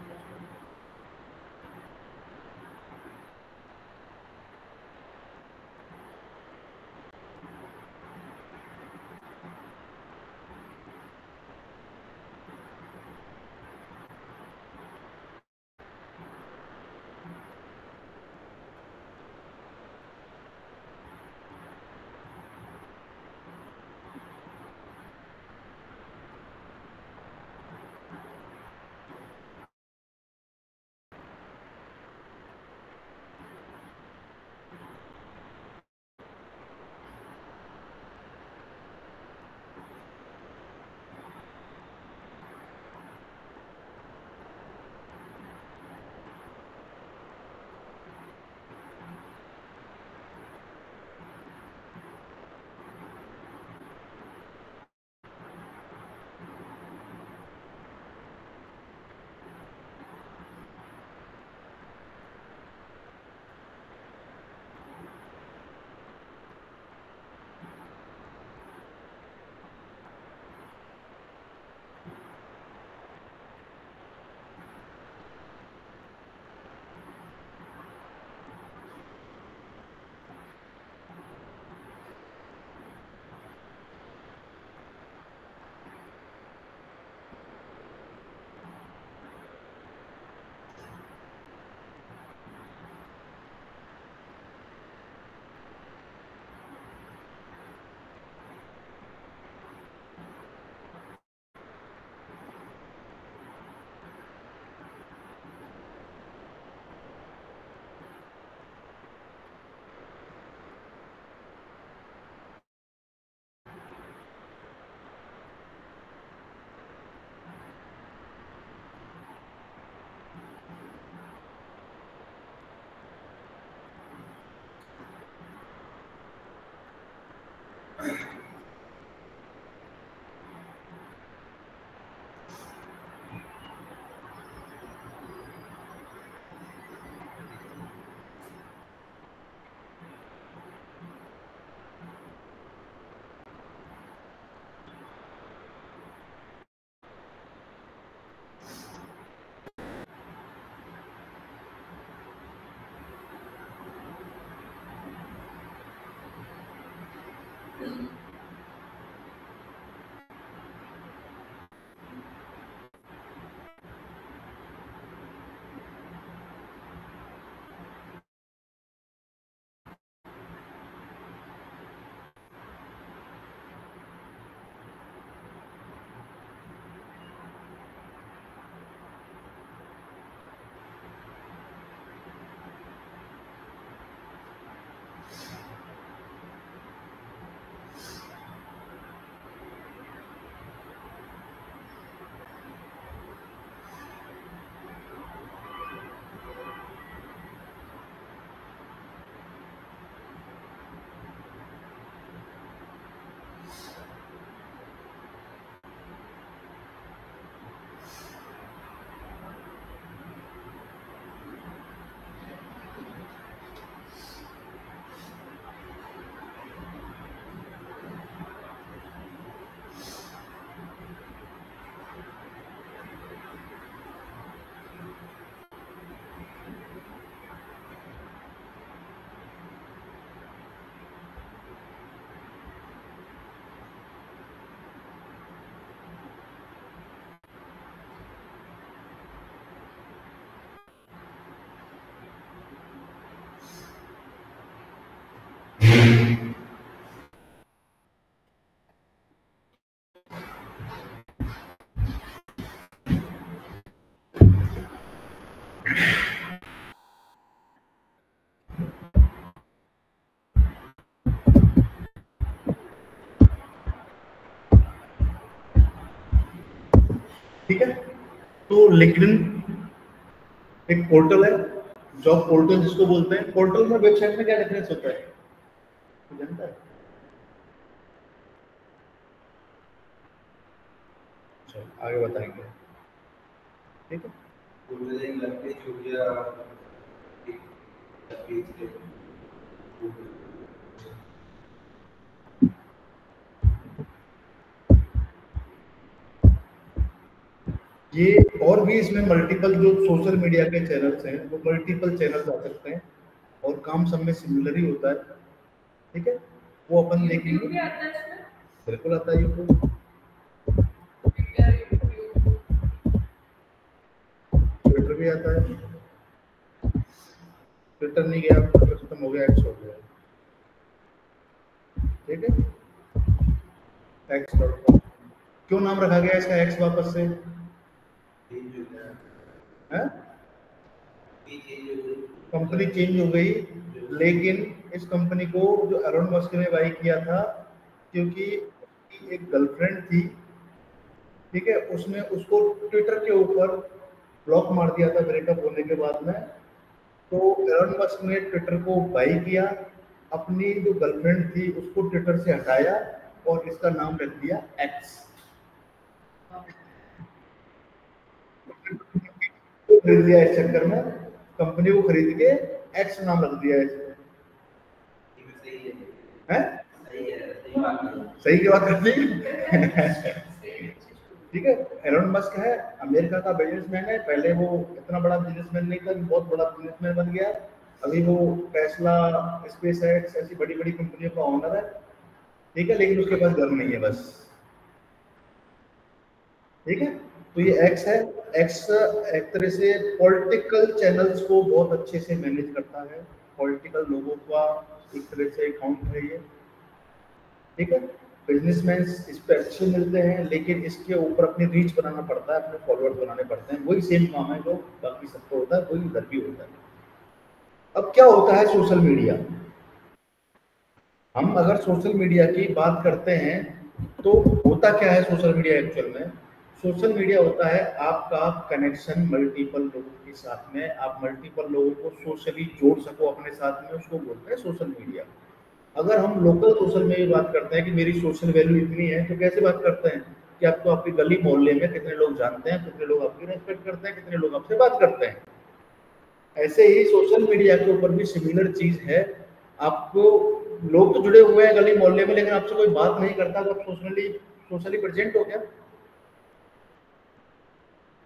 लिंक्डइन एक पोर्टल है, जॉब पोर्टल जिसको बोलते हैं। पोर्टल में वेबसाइट में क्या डिफरेंस होता है, तो जानता है? अच्छा, आगे बताएंगे, ठीक है। ये और भी इसमें मल्टीपल जो सोशल मीडिया के चैनल्स हैं वो मल्टीपल चैनल्स आ सकते हैं और काम सब में सिमिलर ही होता है, ठीक है। वो अपन देखेंगे, बिल्कुल आता है यूट्यूब, ट्विटर भी आता है। ट्विटर नहीं गया, खत्म हो गया, एक्स हो गया, ठीक है। एक्स.com क्यों नाम रखा गया इसका एक्स वापस से? कंपनी चेंज हो गई, लेकिन इस कंपनी को जो एलोन मस्क ने बाई किया था क्योंकि एक गर्लफ्रेंड थी, ठीक है, उसने उसको ट्विटर के ऊपर ब्लॉक मार दिया था ब्रेकअप होने के बाद में। तो एलोन मस्क ने ट्विटर को बाई किया, अपनी जो गर्लफ्रेंड थी उसको ट्विटर से हटाया और इसका नाम रख दिया एक्स। खरीद लिया इस चक्कर में, कंपनी को खरीद के एक्स नाम रख दिया है। सही की बात करती ठीक है। एलोन मस्क है, अमेरिका का बिजनेसमैन है। पहले वो इतना बड़ा बिजनेसमैन नहीं था, बहुत बड़ा बिजनेसमैन बन गया। अभी वो टेस्ला, स्पेसएक्स ऐसी बड़ी बड़ी कंपनियों का ओनर है, ठीक है, लेकिन उसके पास घर नहीं है बस, ठीक है। तो ये एक्स है। एक्स एक तरह से पॉलिटिकल चैनल्स को बहुत अच्छे से मैनेज करता है, पॉलिटिकल लोगों का एक तरह से अकाउंट है ये, ठीक है। बिजनेसमैन इस पे अच्छे मिलते हैं, लेकिन इसके ऊपर अपनी रीच बनाना पड़ता है, अपने फॉलोअर्स बनाने पड़ते हैं। वही सेम काम है जो बाकी सबको होता है, वही इधर भी होता है। अब क्या होता है सोशल मीडिया? हम अगर सोशल मीडिया की बात करते हैं तो होता क्या है सोशल मीडिया एक्चुअल में? सोशल मीडिया होता है आपका कनेक्शन मल्टीपल लोगों के साथ में, आप मल्टीपल लोगों को सोशली जोड़ सको अपने साथ में, उसको बोलते हैं सोशल मीडिया। अगर हम लोकल सोशल में बात करते हैं कि मेरी सोशल वैल्यू इतनी है, तो कैसे बात करते हैं कि आपको आपकी गली मोहल्ले में कितने लोग जानते हैं, कितने लोग आपकी रेस्पेक्ट करते हैं, कितने लोग आपसे बात करते हैं। ऐसे ही सोशल मीडिया के ऊपर भी सिमिलर चीज है। आपको लोग तो जुड़े हुए हैं गली मोहल्ले में, लेकिन आपसे कोई बात नहीं करता, तो आप सोशली प्रेजेंट हो क्या?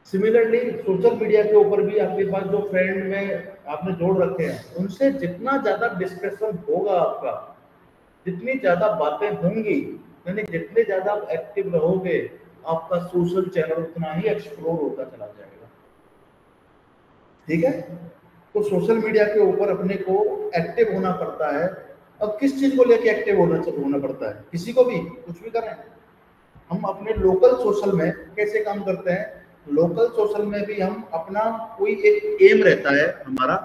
सिमिलरली सोशल मीडिया के ऊपर भी आपके पास जो फ्रेंड में आपने जोड़ रखे हैं, उनसे जितना ज्यादा डिस्कशन होगा आपका, जितनी ज्यादा बातें होंगी, यानी जितने ज्यादा आप एक्टिव रहोगे, आपका सोशल चैनल उतना ही एक्सप्लोर होता चला जाएगा, ठीक है। तो सोशल मीडिया के ऊपर अपने को एक्टिव होना पड़ता है। अब किस चीज को लेके एक्टिव होना पड़ता है? किसी को भी कुछ भी करें, हम अपने लोकल सोशल में कैसे काम करते हैं? लोकल सोशल में भी हम अपना कोई एक एम रहता है हमारा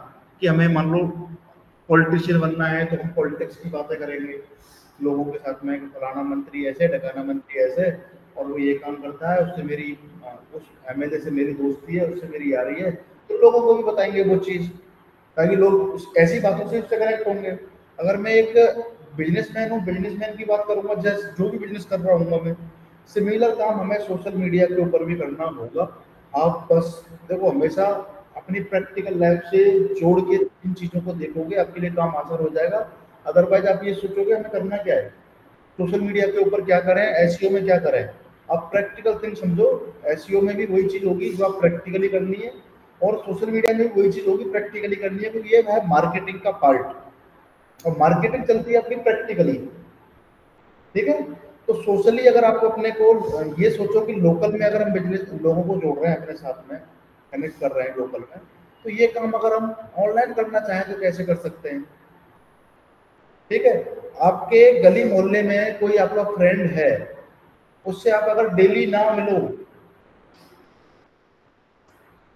कि हमें मान लो पॉलिटिशियन बनना है, तो हम पॉलिटिक्स की बातें करेंगे लोगों के साथ में, फलाना मंत्री ऐसे, ढकाना मंत्री ऐसे, और वो ये काम करता है, उससे मेरी उस एमएलए से मेरी दोस्ती है, उससे मेरी यारी है, तो लोगों को भी बताएंगे वो चीज़, ताकि लोग ऐसी बातों से उससे कनेक्ट होंगे। अगर मैं एक बिजनेसमैन हूँ, बिजनेसमैन की बात करूंगा, जैसे जो भी बिजनेस कर रहा हूँ मैं, सिमिलर काम हमें सोशल मीडिया के ऊपर भी करना होगा। आप बस देखो, हमेशा अपनी प्रैक्टिकल लाइफ से जोड़ के इन चीज़ों को देखोगे, आपके लिए काम आसान हो जाएगा। अदरवाइज आप ये सोचोगे हमें करना क्या है, सोशल मीडिया के ऊपर क्या करें, एसईओ में क्या करें। आप प्रैक्टिकल थिंग समझो, एसईओ में भी वही चीज़ होगी जो आप प्रैक्टिकली करनी है, और सोशल मीडिया में वही चीज़ होगी प्रैक्टिकली करनी है, क्योंकि ये है मार्केटिंग का पार्ट, और मार्केटिंग चलती है अपनी प्रैक्टिकली, ठीक है। तो सोशली अगर आप अपने को ये सोचो कि लोकल में अगर हम बिजनेस लोगों को जोड़ रहे हैं, अपने साथ में कनेक्ट कर रहे हैं लोकल में, तो ये काम अगर हम ऑनलाइन करना चाहें तो कैसे कर सकते हैं, ठीक है। आपके गली मोहल्ले में कोई आपका फ्रेंड है, उससे आप अगर डेली ना मिलो,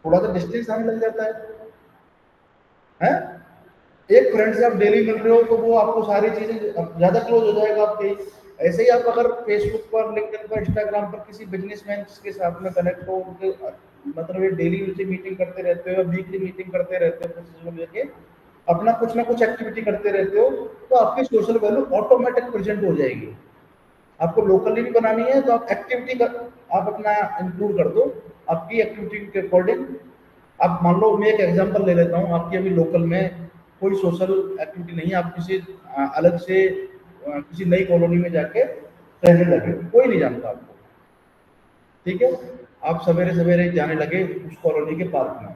थोड़ा सा डिस्टेंस आने लग जाता है? एक फ्रेंड से आप डेली मिल रहे हो तो वो आपको सारी चीजें ज्यादा क्लोज हो जाएगा आपके। ऐसे ही आप अगर फेसबुक पर, लिंक्डइन पर, इंस्टाग्राम पर किसी बिजनेसमैन के साथ में कनेक्ट हो, उनके मतलब ये डेली उनसे मीटिंग करते रहते हो या वीकली मीटिंग करते रहते हो प्रोसेस को लेके, अपना कुछ ना कुछ एक्टिविटी करते रहते हो, तो आपकी सोशल वैल्यू ऑटोमेटिक प्रेजेंट हो जाएगी। आपको लोकली भी बनानी है तो आप एक्टिविटी का आप अपना इंक्लूड कर दो आपकी एक्टिविटी के अकॉर्डिंग। आप मान लो, मैं एक एग्जांपल ले लेता हूँ, आपकी अभी लोकल में कोई सोशल एक्टिविटी नहीं है, आप किसी अलग से किसी नई कॉलोनी में जाके रहने लगे, कोई नहीं जानता आपको, ठीक है। आप सवेरे सवेरे जाने लगे उस कॉलोनी के पार्क में,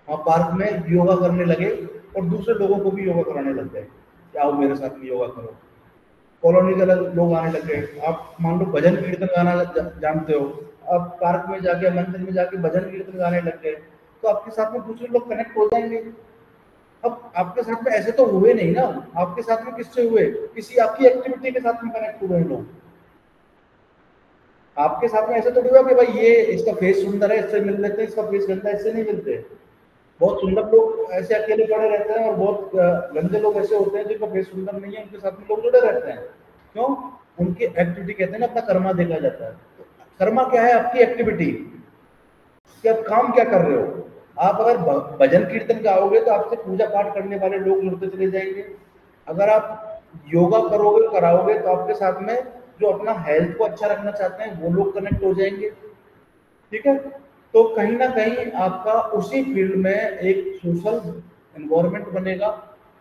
आप पार्क में योगा करने लगे और दूसरे लोगों को भी योगा कराने लग गए कि आओ मेरे साथ में योगा करो। कॉलोनी के लोग आने लग गए। आप मान लो भजन कीर्तन गाना जानते हो, आप पार्क में जाके मंदिर में जाके भजन कीर्तन गाने लग गए, तो आपके साथ में दूसरे लोग कनेक्ट हो जाएंगे। अब आपके साथ में ऐसे तो हुए नहीं ना, आपके साथ में किससे हुए, किसी आपकी एक्टिविटी के साथ में कनेक्ट हुए हैं लोग। आपके साथ में ऐसे तो हुआ कि भाई ये इसका फेस सुंदर है इससे मिल लेते हैं, इसका फेस गंदा है इससे नहीं मिलते। बहुत सुंदर लोग ऐसे अकेले पड़े रहते हैं और बहुत गंदे लोग ऐसे होते हैं जिनका फेस सुंदर नहीं है, उनके साथ में लोग जुड़े रहते हैं। क्यों? उनकी एक्टिविटी, कहते हैं ना अपना कर्मा देखा जाता है। कर्मा क्या है? आपकी एक्टिविटी कि आप काम क्या कर रहे हो। आप अगर भजन कीर्तन गाओगे तो आपसे पूजा पाठ करने वाले लोग जुड़ते चले जाएंगे। अगर आप योगा करोगे कराओगे तो आपके साथ में जो अपना हेल्थ को अच्छा रखना चाहते हैं वो लोग कनेक्ट हो जाएंगे, ठीक है। तो कहीं ना कहीं आपका उसी फील्ड में एक सोशल एनवायरनमेंट बनेगा,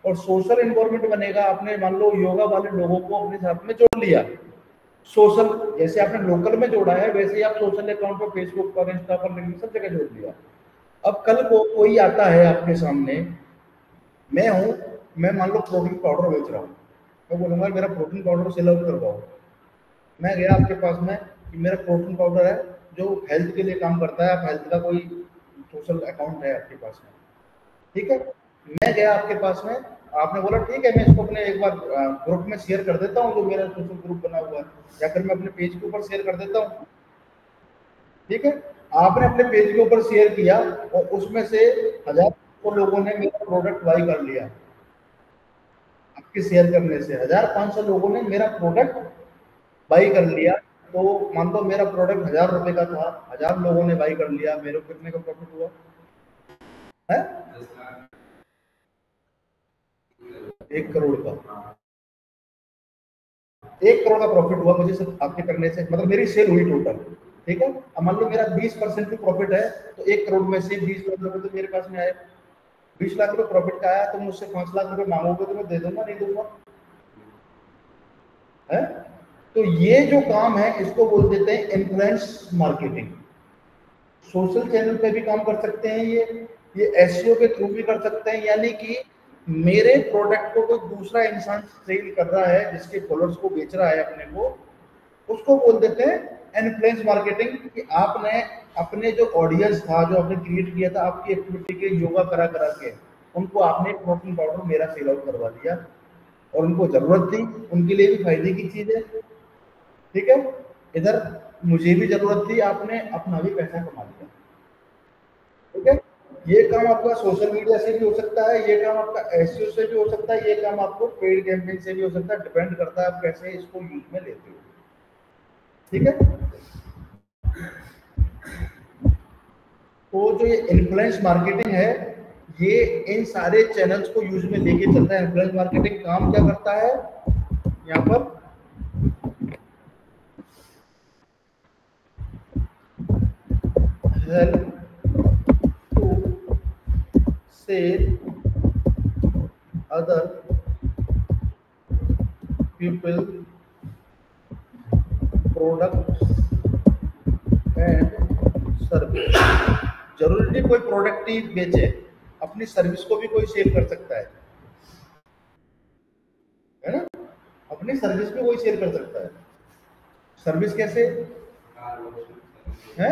और सोशल एनवायरनमेंट बनेगा, आपने मान लो योगा वाले लोगों को अपने साथ में जोड़ लिया, सोशल जैसे आपने लोकल में जोड़ा है वैसे ही आप सोशल अकाउंट पर फेसबुक पर इंस्टा पर लिंक्डइन सब जगह जोड़ लिया। अब कल को कोई आता है आपके सामने, मैं हूं, मैं मान लो प्रोटीन पाउडर बेच रहा हूँ, मैं बोलूंगा मेरा प्रोटीन पाउडर सेल आउट करवाओ। मैं गया आपके पास में कि मेरा प्रोटीन पाउडर है जो हेल्थ के लिए काम करता है, आप हेल्थ का कोई सोशल अकाउंट है आपके पास में, ठीक है। मैं गया आपके पास में, आपने बोला ठीक है मैं इसको अपने एक बार ग्रुप में शेयर कर देता हूँ जो मेरा सोशल ग्रुप बना हुआ है, या फिर मैं अपने पेज के ऊपर शेयर कर देता हूँ, ठीक है। आपने अपने पेज के ऊपर शेयर किया और उसमें से 1000 लोगों ने मेरा प्रोडक्ट बाई कर लिया। आपके शेयर करने से 1500 लोगों ने मेरा प्रोडक्ट बाई कर लिया। तो मान लो मेरा प्रोडक्ट 1000 रुपए का था, 1000 लोगों ने बाई कर लिया, मेरे को कितने का प्रॉफिट हुआ है? 1 करोड़ का। 1 करोड़ का प्रॉफिट हुआ मुझे सिर्फ आपके करने से, मतलब मेरी सेल हुई टोटल, ठीक है। अब मान लो मेरा 20% भी प्रॉफिट है तो 1 करोड़ में से 20 लाख रुपए तो मेरे पास में आए। 20 लाख रुपए प्रॉफिट का आया तो मुझसे 5 लाख रुपए मांगोगे तो मैं दे दूंगा, नहीं दूंगा है। तो ये जो काम है इसको बोल देते हैं इन्फ्लुएंस मार्केटिंग। सोशल चैनल पे भी काम कर सकते हैं, ये एसईओ के थ्रू भी कर सकते हैं, यानी कि मेरे प्रोडक्ट को कोई दूसरा इंसान सेल कर रहा है जिसके फॉलोअर्स को बेच रहा है अपने को, उसको बोल देते हैं इन्फ्लुएंस मार्केटिंग। कि आपने अपने जो ऑडियंस था जो आपने क्रिएट किया था आपकी एक्टिविटी के योगा करा करा के, उनको आपने प्रोटीन पाउडर मेरा सेल आउट करवा दिया और उनको जरूरत थी, उनके लिए भी फायदे की चीज है, ठीक है। इधर मुझे भी जरूरत थी, आपने अपना भी पैसा कमा लिया, ठीक है। ये काम आपका सोशल मीडिया से भी हो सकता है, ये काम आपका एसईओ से भी हो सकता है, ये काम आपको पेड कैंपेन से भी हो सकता है, डिपेंड करता है आप कैसे इसको यूज में लेते हो, ठीक है। तो जो ये इन्फ्लुएंस मार्केटिंग है ये इन सारे चैनल्स को यूज में लेके चलता है। इन्फ्लुएंस मार्केटिंग काम क्या करता है? यहाँ पर help to sell other people products and service. जरूरी नहीं कोई प्रोडक्ट ही बेचे, अपनी सर्विस को भी कोई सेल कर सकता है ना। अपनी सर्विस भी कोई सेल कर सकता है। सर्विस कैसे है?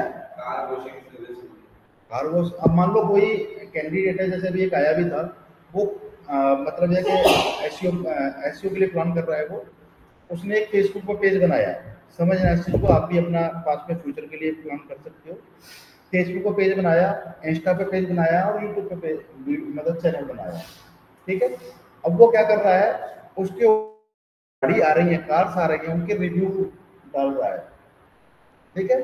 Car wash. अब मान लो कोई कैंडिडेट है, जैसे अभी एक आया भी था, वो मतलब ये कि एसईओ के लिए प्लान कर रहा है, वो उसने एक फेसबुक पर पेज बनाया। समझना इस चीज को, आप भी अपना पास में फ्यूचर के लिए प्लान कर सकते हो। फेसबुक पर पेज बनाया, इंस्टा पे पेज बनाया और यूट्यूब पे पेज मतलब चैनल बनाया, ठीक है। अब वो क्या कर रहा है, उसके गाड़ी आ रही है, कार्स आ रही है, उनके रिव्यू डाल रहा है, ठीक है।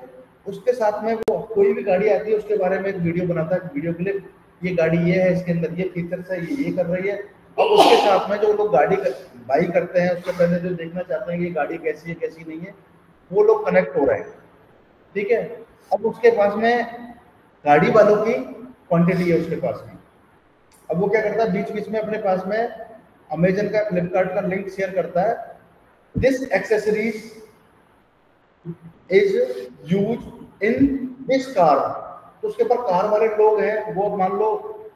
उसके साथ में वो कोई भी गाड़ी आती है उसके बारे में एक वीडियो बनाता है, वीडियो क्लिप, ये गाड़ी ये है, इसके अंदर ये फीचर्स है, ये कर रही है। अब उसके साथ में जो लोग गाड़ी बाई करते हैं उसके पहले जो देखना चाहते हैं कि ये गाड़ी कैसी है कैसी नहीं है, वो लोग कनेक्ट हो रहे हैं, ठीक है। अब उसके पास में गाड़ी वालों की क्वांटिटी है उसके पास में। अब वो क्या करता है, बीच बीच में अपने पास में अमेजन का, फ्लिपकार्ट का लिंक शेयर करता है, this accessories is use in this car. तो उसके ऊपर कार वाले लोग हैं, वो मान लो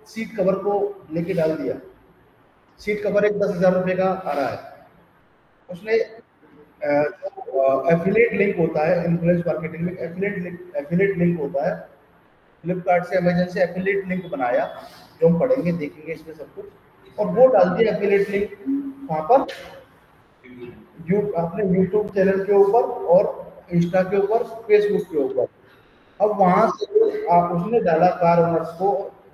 सीट कवर को लेके डाल दिया, सीट कवर एक 10,000 रुपये का आ रहा है, उसने एफिलिएट लिंक होता है इन्फ्लुएंस मार्केटिंग में, एफिलिएट लिंक होता है, फ्लिपकार्ट से अमेजन से एफिलिएट लिंक बनाया, जो हम पढ़ेंगे देखेंगे इसमें सब कुछ, और वो डाल दिया एफिलिएट लिंक वहाँ पर अपने यूट्यूब चैनल के ऊपर और इंस्टा के ऊपर, फेसबुक के ऊपर। अब वहां से उसने डाला कार ओनर्स को,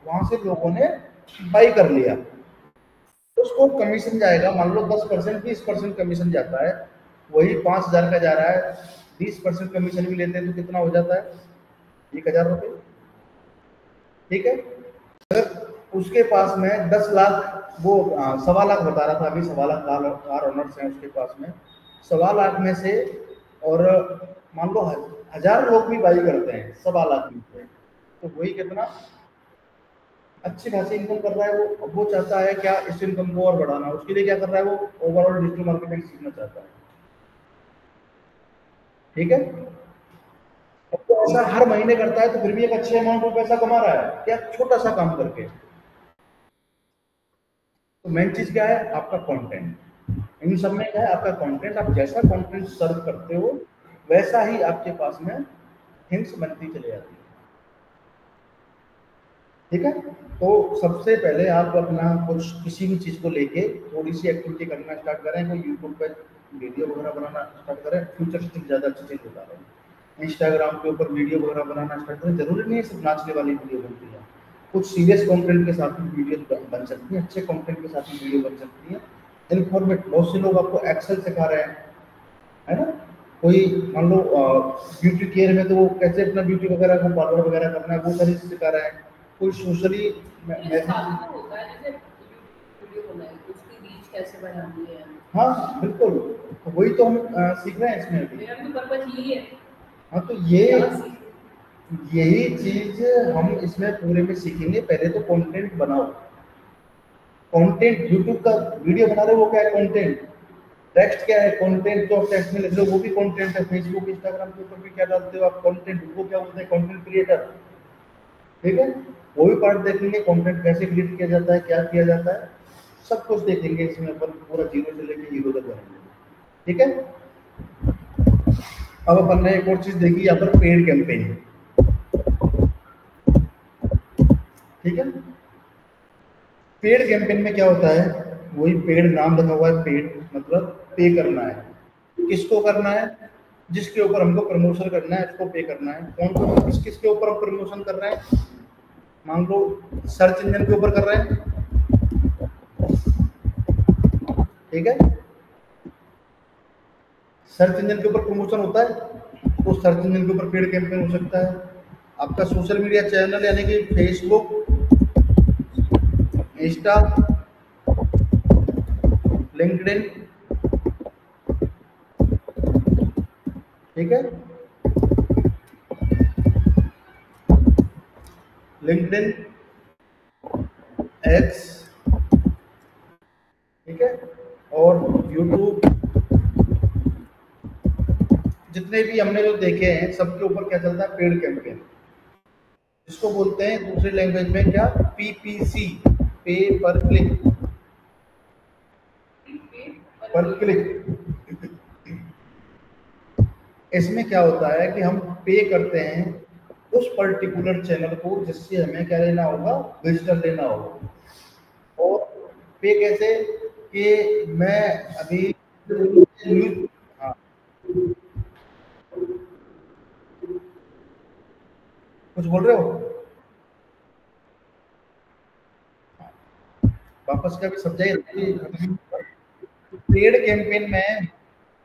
वहां से लोगों ने बाई कर लिया, उसको कमीशन जाएगा, मान लो 10%, 20% कमीशन जाता है, वही 5,000 का जा रहा है, 20% कमीशन भी लेते हैं तो कितना हो जाता है, 1,000 रुपये, ठीक है। अगर उसके पास में 10 लाख, वो 1.25 लाख बता रहा था अभी, 1.25 लाख कार ओनर्स हैं उसके पास में, 1.25 लाख में से, और मान लो 1,000 लोग भी बाई करते हैं 1.25 लाख में से, तो वही कितना अच्छी खासी इनकम कर रहा है वो। अब वो चाहता है क्या, इस इनकम को और बढ़ाना, उसके लिए क्या कर रहा है, वो ओवरऑल डिजिटल मार्केटिंग सीखना चाहता है, ठीक है। अब तो ऐसा हर महीने करता है तो फिर भी एक अच्छे अमाउंट में पैसा कमा रहा है, क्या छोटा सा काम करके। तो मेन चीज क्या है, आपका कंटेंट। इन सब में क्या है, आपका कंटेंट, आप जैसा कंटेंट सर्व करते हो वैसा ही आपके पास में हिंट्स बनती चली जाती है, ठीक है। तो सबसे पहले आप अपना कुछ किसी भी चीज को लेके थोड़ी सी एक्टिविटी करना स्टार्ट करें, कोई यूट्यूब पे वीडियो वगैरह बनाना स्टार्ट करें, फ्यूचरिस्टिक ज्यादा अच्छी चीज बता रहे हैं, इंस्टाग्राम के ऊपर वीडियो वगैरह बनाना स्टार्ट करें, जरूरी नहीं है सिर्फ नाचने वाली वीडियो बनती है, कुछ सीरियस कंटेंट के साथ भी वीडियो बन सकती है, अच्छे कंटेंट के साथ भी वीडियो बन सकती है, इन्फॉर्मेट। बहुत से लोग आपको एक्सेल सिखा रहे हैं, है ना, कोई मान लो ब्यूटी केयर में तो वो कैसे अपना ब्यूटी वगैरह को पार्लर वगैरह करना है वो सारी सिखा रहे हैं, कोई सोशली हाँ बिल्कुल, तो वही तो हम सीख रहे हैं इसमें अभी। मेरा भी पर्पस यही है। हाँ तो यही चीज हम इसमें पूरे में सीखेंगे। पहले तो कंटेंट बनाओ, कंटेंट यूट्यूब का वीडियो बना रहे हो वो क्या है, कंटेंट। टेक्स्ट क्या है, कंटेंट। जो टेक्स्ट में लिख रहे हो वो भी कंटेंट है। फेसबुक इंस्टाग्राम के ऊपर भी क्या डालते हो आप, कंटेंट। वो क्या बोलते हैं, कंटेंट क्रिएटर, ठीक है। वो भी पार्ट देखेंगे, कंटेंट कैसे क्रिएट किया जाता है, क्या किया जाता है, सब कुछ देखेंगे इसमें अपन, पूरा जीरो से लेकर हीरो तक बनेंगे, ठीक है। अब अपन ने एक और चीज देखी यहाँ पर, पेड कैंपेन, ठीक है। पेड कैंपेन में क्या होता है, वही पेड नाम लिखा हुआ है, पेड मतलब पे करना है। किसको करना है, जिसके ऊपर हमको प्रमोशन करना है उसको पे करना है। कौन कौन किस किस के ऊपर हम प्रमोशन कर रहे हैं, मान लो सर्च इंजन के ऊपर कर रहे हैं, ठीक है। सर्च इंजन के ऊपर प्रमोशन होता है तो सर्च इंजन के ऊपर पेड कैंपेन हो सकता है। आपका सोशल मीडिया चैनल यानी कि फेसबुक, इंस्टा, लिंक्डइन, ठीक है। लिंक्डइन, एक्स, ठीक है, और यूट्यूब, जितने भी हमने जो देखे हैं सबके ऊपर क्या चलता है, पेड कैंपेन, जिसको बोलते हैं दूसरी लैंग्वेज में क्या, पीपीसी, पे पर क्लिक, पर क्लिक। इसमें क्या होता है कि हम पे करते हैं उस पर्टिकुलर चैनल को जिससे हमें क्या लेना होगा, विजिटर लेना होगा। और पे कैसे, कि मैं अभी हाँ कुछ बोल रहे हो, वापस का भी समझाइए। पेड कैंपेन में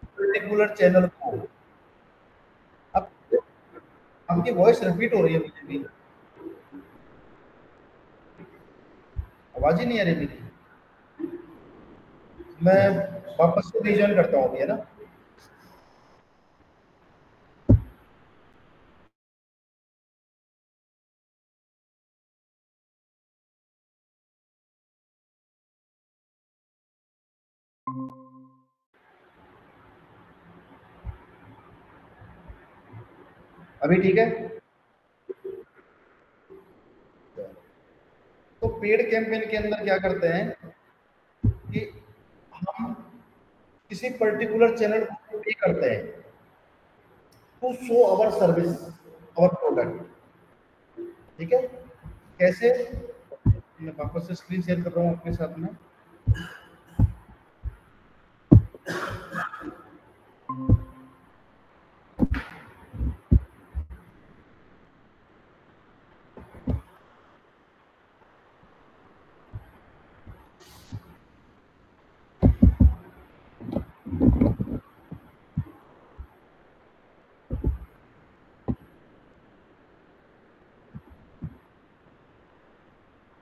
पर्टिकुलर चैनल को, अब आपकी वॉइस रिपीट हो रही है मुझे भी, आवाज ही नहीं आ रही मेरी। मैं वापस से रीजॉइन करता हूँ अभी, है ना। अभी ठीक है। तो पेड कैंपेन के अंदर क्या करते हैं कि हम किसी पर्टिकुलर चैनल को पे करते हैं to show our service, our product. ठीक है, कैसे? मैं वापस से स्क्रीन शेयर कर रहा हूँ आपके साथ में।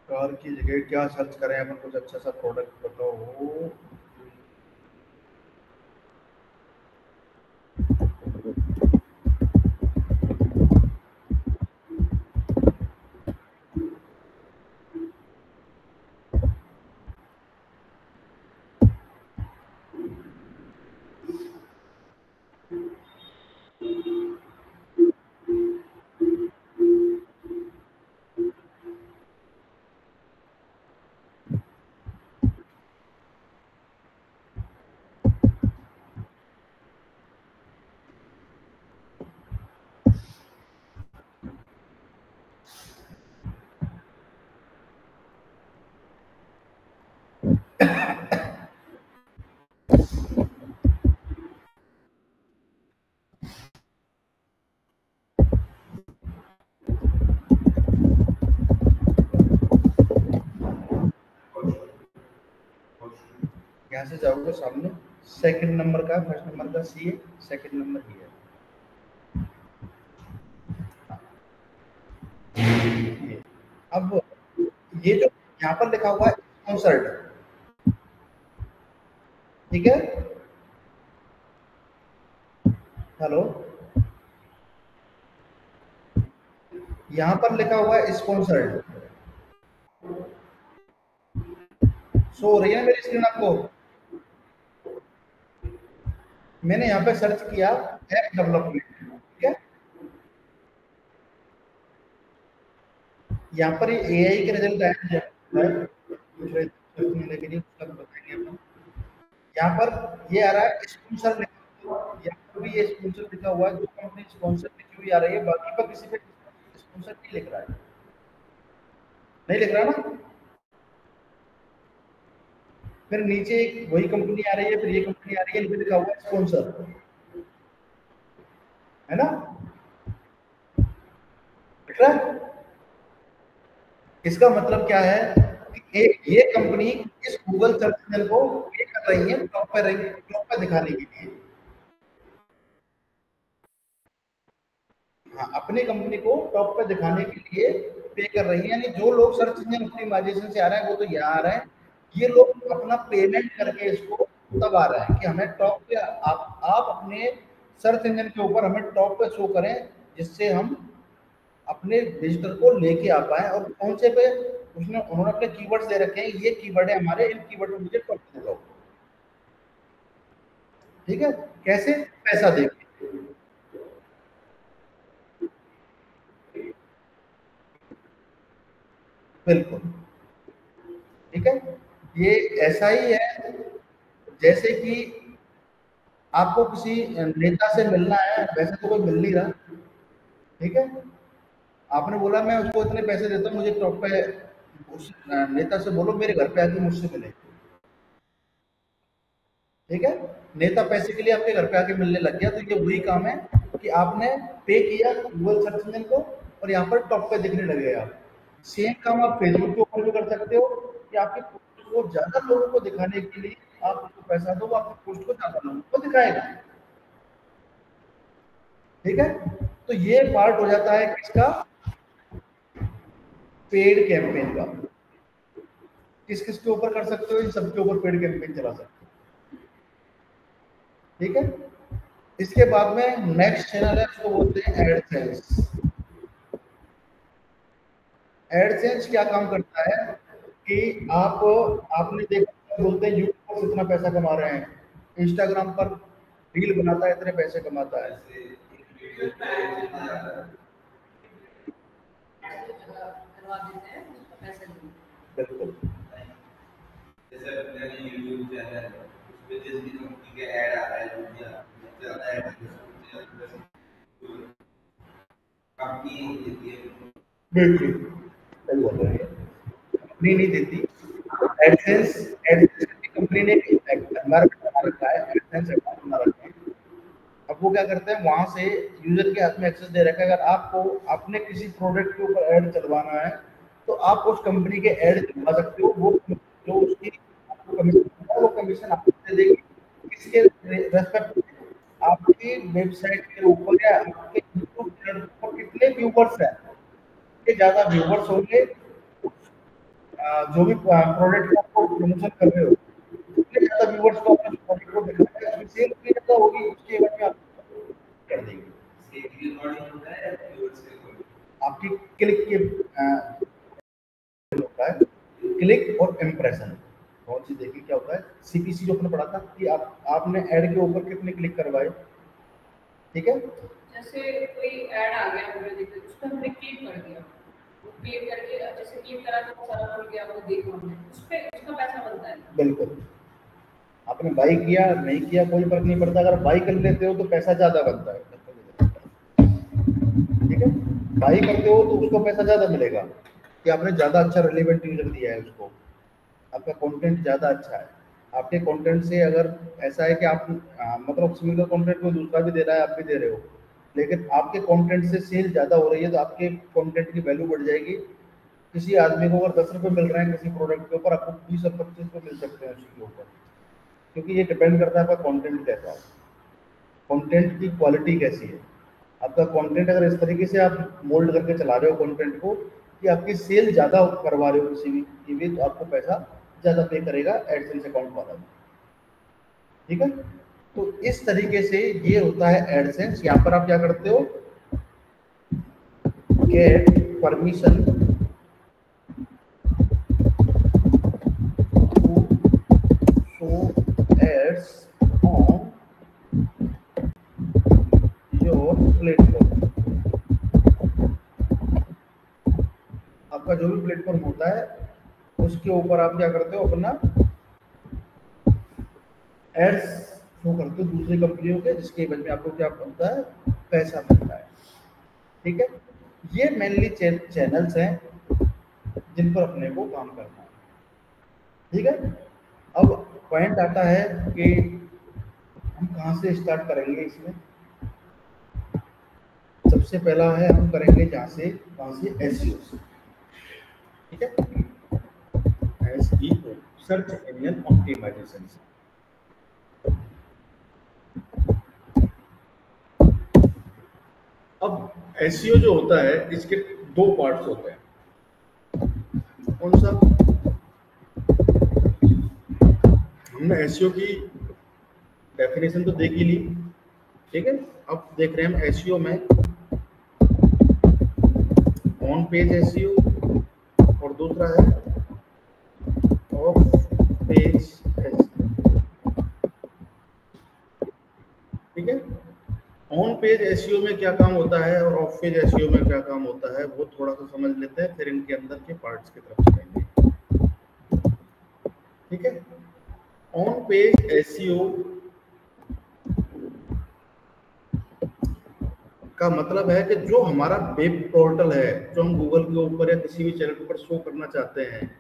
कार की जगह क्या सर्च करें अपन, कुछ अच्छा सा प्रोडक्ट बताओ। यहाँ से जाओगे सामने, सेकंड नंबर का, फर्स्ट नंबर का सी है, सेकंड नंबर ही है। अब ये जो यहाँ पर लिखा हुआ है स्पॉन्सर्ड, ठीक है, हेलो, यहाँ पर लिखा हुआ है स्पॉन्सर्ड, शो हो रही है मेरी स्क्रीन आपको? मैंने यहाँ पे सर्च किया ऐप डेवलपमेंट, ठीक है, यहाँ पर ये एआई के रिजल्ट आया है, मिलने के लिए उसका बताएंगे अपन। यहाँ पर ये आ रहा है स्पॉन्सर, यहाँ पर भी ये स्पॉन्सर लिखा हुआ है, जो कंपनी स्पॉन्सर लिखी हुई आ रही है, बाकी पर किसी पे स्पॉन्सर नहीं लिख रहा है, नहीं लिख रहा ना। फिर नीचे एक वही कंपनी आ रही है, फिर ये कंपनी आ रही है, इनपे लिखा हुआ है स्पॉन्सर, है ना, लिख रहा है। इसका मतलब क्या है कि ये कंपनी इस गूगल सर्च इंजन को पे कर रही है टॉप पे दिखाने के लिए। हाँ, अपनी कंपनी को टॉप पे दिखाने के लिए पे कर रही है, यानी जो लोग सर्च इंजन ऑप्टिमाइजेशन से आ रहे हैं वो तो यहाँ आ रहे हैं, ये लोग अपना पेमेंट करके इसको तब आ रहा है कि हमें टॉप पे आप अपने सर्च इंजन के ऊपर हमें टॉप पे शो करें, जिससे हम अपने विजिटर को लेके आ पाए। और कौन से पे उन्होंने अपने कीवर्ड्स दे रखे हैं, ये कीवर्ड है हमारे, इन कीवर्ड में मुझे टॉप पे दिखाओ। ठीक है, कैसे? पैसा दे के। बिल्कुल, ठीक है, ये ऐसा ही है जैसे कि आपको किसी नेता से मिलना है, वैसे तो कोई मिल नहीं रहा, ठीक है, आपने बोला मैं उसको इतने पैसे देता हूँ, मुझे टॉप पे उस नेता से बोलो मेरे घर पे आके मुझसे मिले, ठीक है, नेता पैसे के लिए आपके घर पे आके मिलने लग गया, तो ये वही काम है कि आपने पे किया गूगल सर्च इंजन को और यहाँ पर टॉप पे दिखने लग गए आप। सेम काम आप फेसबुक के ऊपर भी कर सकते हो कि आपकी पोस्ट को ज्यादा लोगों को दिखाने के लिए आप उसको पैसा दो, वो आपकी पोस्ट को ज्यादा लोगों को दिखाएगा, ठीक है। तो ये पार्ट हो जाता है किसका, पेड कैंपेन का। किस किस के ऊपर कर सकते हो, इन सबके ऊपर पेड कैंपेन चला सकते हो, ठीक है। इसके बाद में नेक्स्ट चैनल है, उसको बोलते हैं एडसेंस। एडसेंस क्या काम करता है कि आपने देखा, बोलते हैं यूट्यूब पर इतना पैसा कमा रहे हैं, इंस्टाग्राम पर रील बनाता है इतने पैसे कमाता है। करवा देते हैं, उसका पैसा नहीं। बिल्कुल, जैसे अपने यूट्यूब चैनल है, उसपे जिस भी कंपनी के ऐड आ रहा है, जो भी ज्यादा ऐड कंपनी देती है। बिल्कुल सही बोल रहे हैं, कंपनी नहीं देती। एडसेंस की कंपनी ने एनवायरनमेंट बना रखा है, एडसेंस अकाउंट बना रखा है। अब वो क्या करते हैं, वहां से यूजर के हाथ में एक्सेस दे रखा है। अगर आपको अपने किसी प्रोडक्ट के ऊपर ऐड चलवाना है तो आप उस कंपनी के ऐड चलवा सकते हो। वो जो उसकी आपको कमीशन है, वो कमीशन आपको दे देगी। इसके रेस्पेक्ट में आपकी वेबसाइट के ऊपर या आपके यूट्यूब चैनल पर कितने व्यूवर्स हैं, के ज्यादा व्यूवर्स होंगे, जो भी प्रोडक्ट का आपको प्रमोशन कर रहे हो, जितने ज्यादा व्यूवर्स को अपने प्रोडक्ट को दिखाना है, सेल भी ज्यादा होगी, उसके बाद में आप कर देंगे। आपकी क्लिक के होता है, क्लिक और इम्प्रेशन। बहुत सी देखिए क्या होता है, सीपीसी जो अपने पढ़ा था कि आपने ऐड के ऊपर कितने क्लिक करवाए, ठीक है। जैसे कोई ऐड आ गया, हमने देखा, उस पर हमने क्लिक कर दिया, वो क्लिक करके जैसे क्लिक करा तो सारा खुल गया, वो देखा हमने, उस पे उसका पैसा बनता है। बिल्कुल, आपने बाई किया नहीं किया कोई फर्क नहीं पड़ता। अगर बाई कर लेते हो तो पैसा ज्यादा बनता है, ठीक है। बाई करते हो तो उसको पैसा ज्यादा मिलेगा कि आपने ज्यादा अच्छा रिलेवेंट यूजर दिया है उसको, आपका कंटेंट ज्यादा अच्छा है। आपके कंटेंट से अगर ऐसा है कि आप मतलब सिमिलर कंटेंट को दूसरा भी दे रहा है, आप भी दे रहे हो, लेकिन आपके कंटेंट से सेल ज्यादा हो रही है, तो आपके कंटेंट की वैल्यू बढ़ जाएगी। किसी आदमी को अगर 10 रुपये मिल रहे हैं किसी प्रोडक्ट के ऊपर, आपको 20 और 25 रुपये मिल सकते हैं उसके ऊपर, क्योंकि ये डिपेंड करता है आपका कंटेंट कैसा है, कंटेंट की क्वालिटी कैसी है। आपका कंटेंट अगर इस तरीके से आप मोल्ड करके चला रहे हो कंटेंट को कि आपकी सेल ज़्यादा करवा रहे हो किसी भी, तो आपको पैसा ज़्यादा पे करेगा एडसेंस अकाउंट वाला, ठीक है। तो इस तरीके से ये होता है एडसेंस। यहाँ पर आप क्या करते हो, get permission ads on your platform. आपका जो भी प्लेटफॉर्म होता है उसके ऊपर आप क्या करते हो, अपना एड्स शो करते हो दूसरी कंपनियों के, जिसके वजह में आपको क्या बनता है, पैसा मिलता है, ठीक है। ये मेनली चैनल्स हैं जिन पर अपने को काम करना है, ठीक है। अब पॉइंट आता है कि हम कहाँ से स्टार्ट करेंगे इसमें। सबसे पहला है, हम करेंगे वहाँ से एसईओ से, ठीक है। एसईओ, सर्च इंजन ऑप्टिमाइजेशन से। अब एसईओ जो होता है इसके दो पार्ट्स होते हैं। कौन सा, हमने एसईओ की डेफिनेशन तो देख ही ली, ठीक है। अब देख रहे हैं हम एसईओ में ऑन पेज एसईओ और दूसरा है ऑफ पेज एसईओ, ठीक है। ऑन पेज एसईओ में क्या काम होता है और ऑफ पेज एसईओ में क्या काम होता है, वो थोड़ा सा समझ लेते हैं, फिर इनके अंदर के पार्ट्स की तरफ चलेंगे, ठीक है। ऑन पेज एसईओ का मतलब है कि जो हमारा वेब पोर्टल है, जो हम गूगल के ऊपर या किसी भी चैनल के ऊपर शो करना चाहते हैं,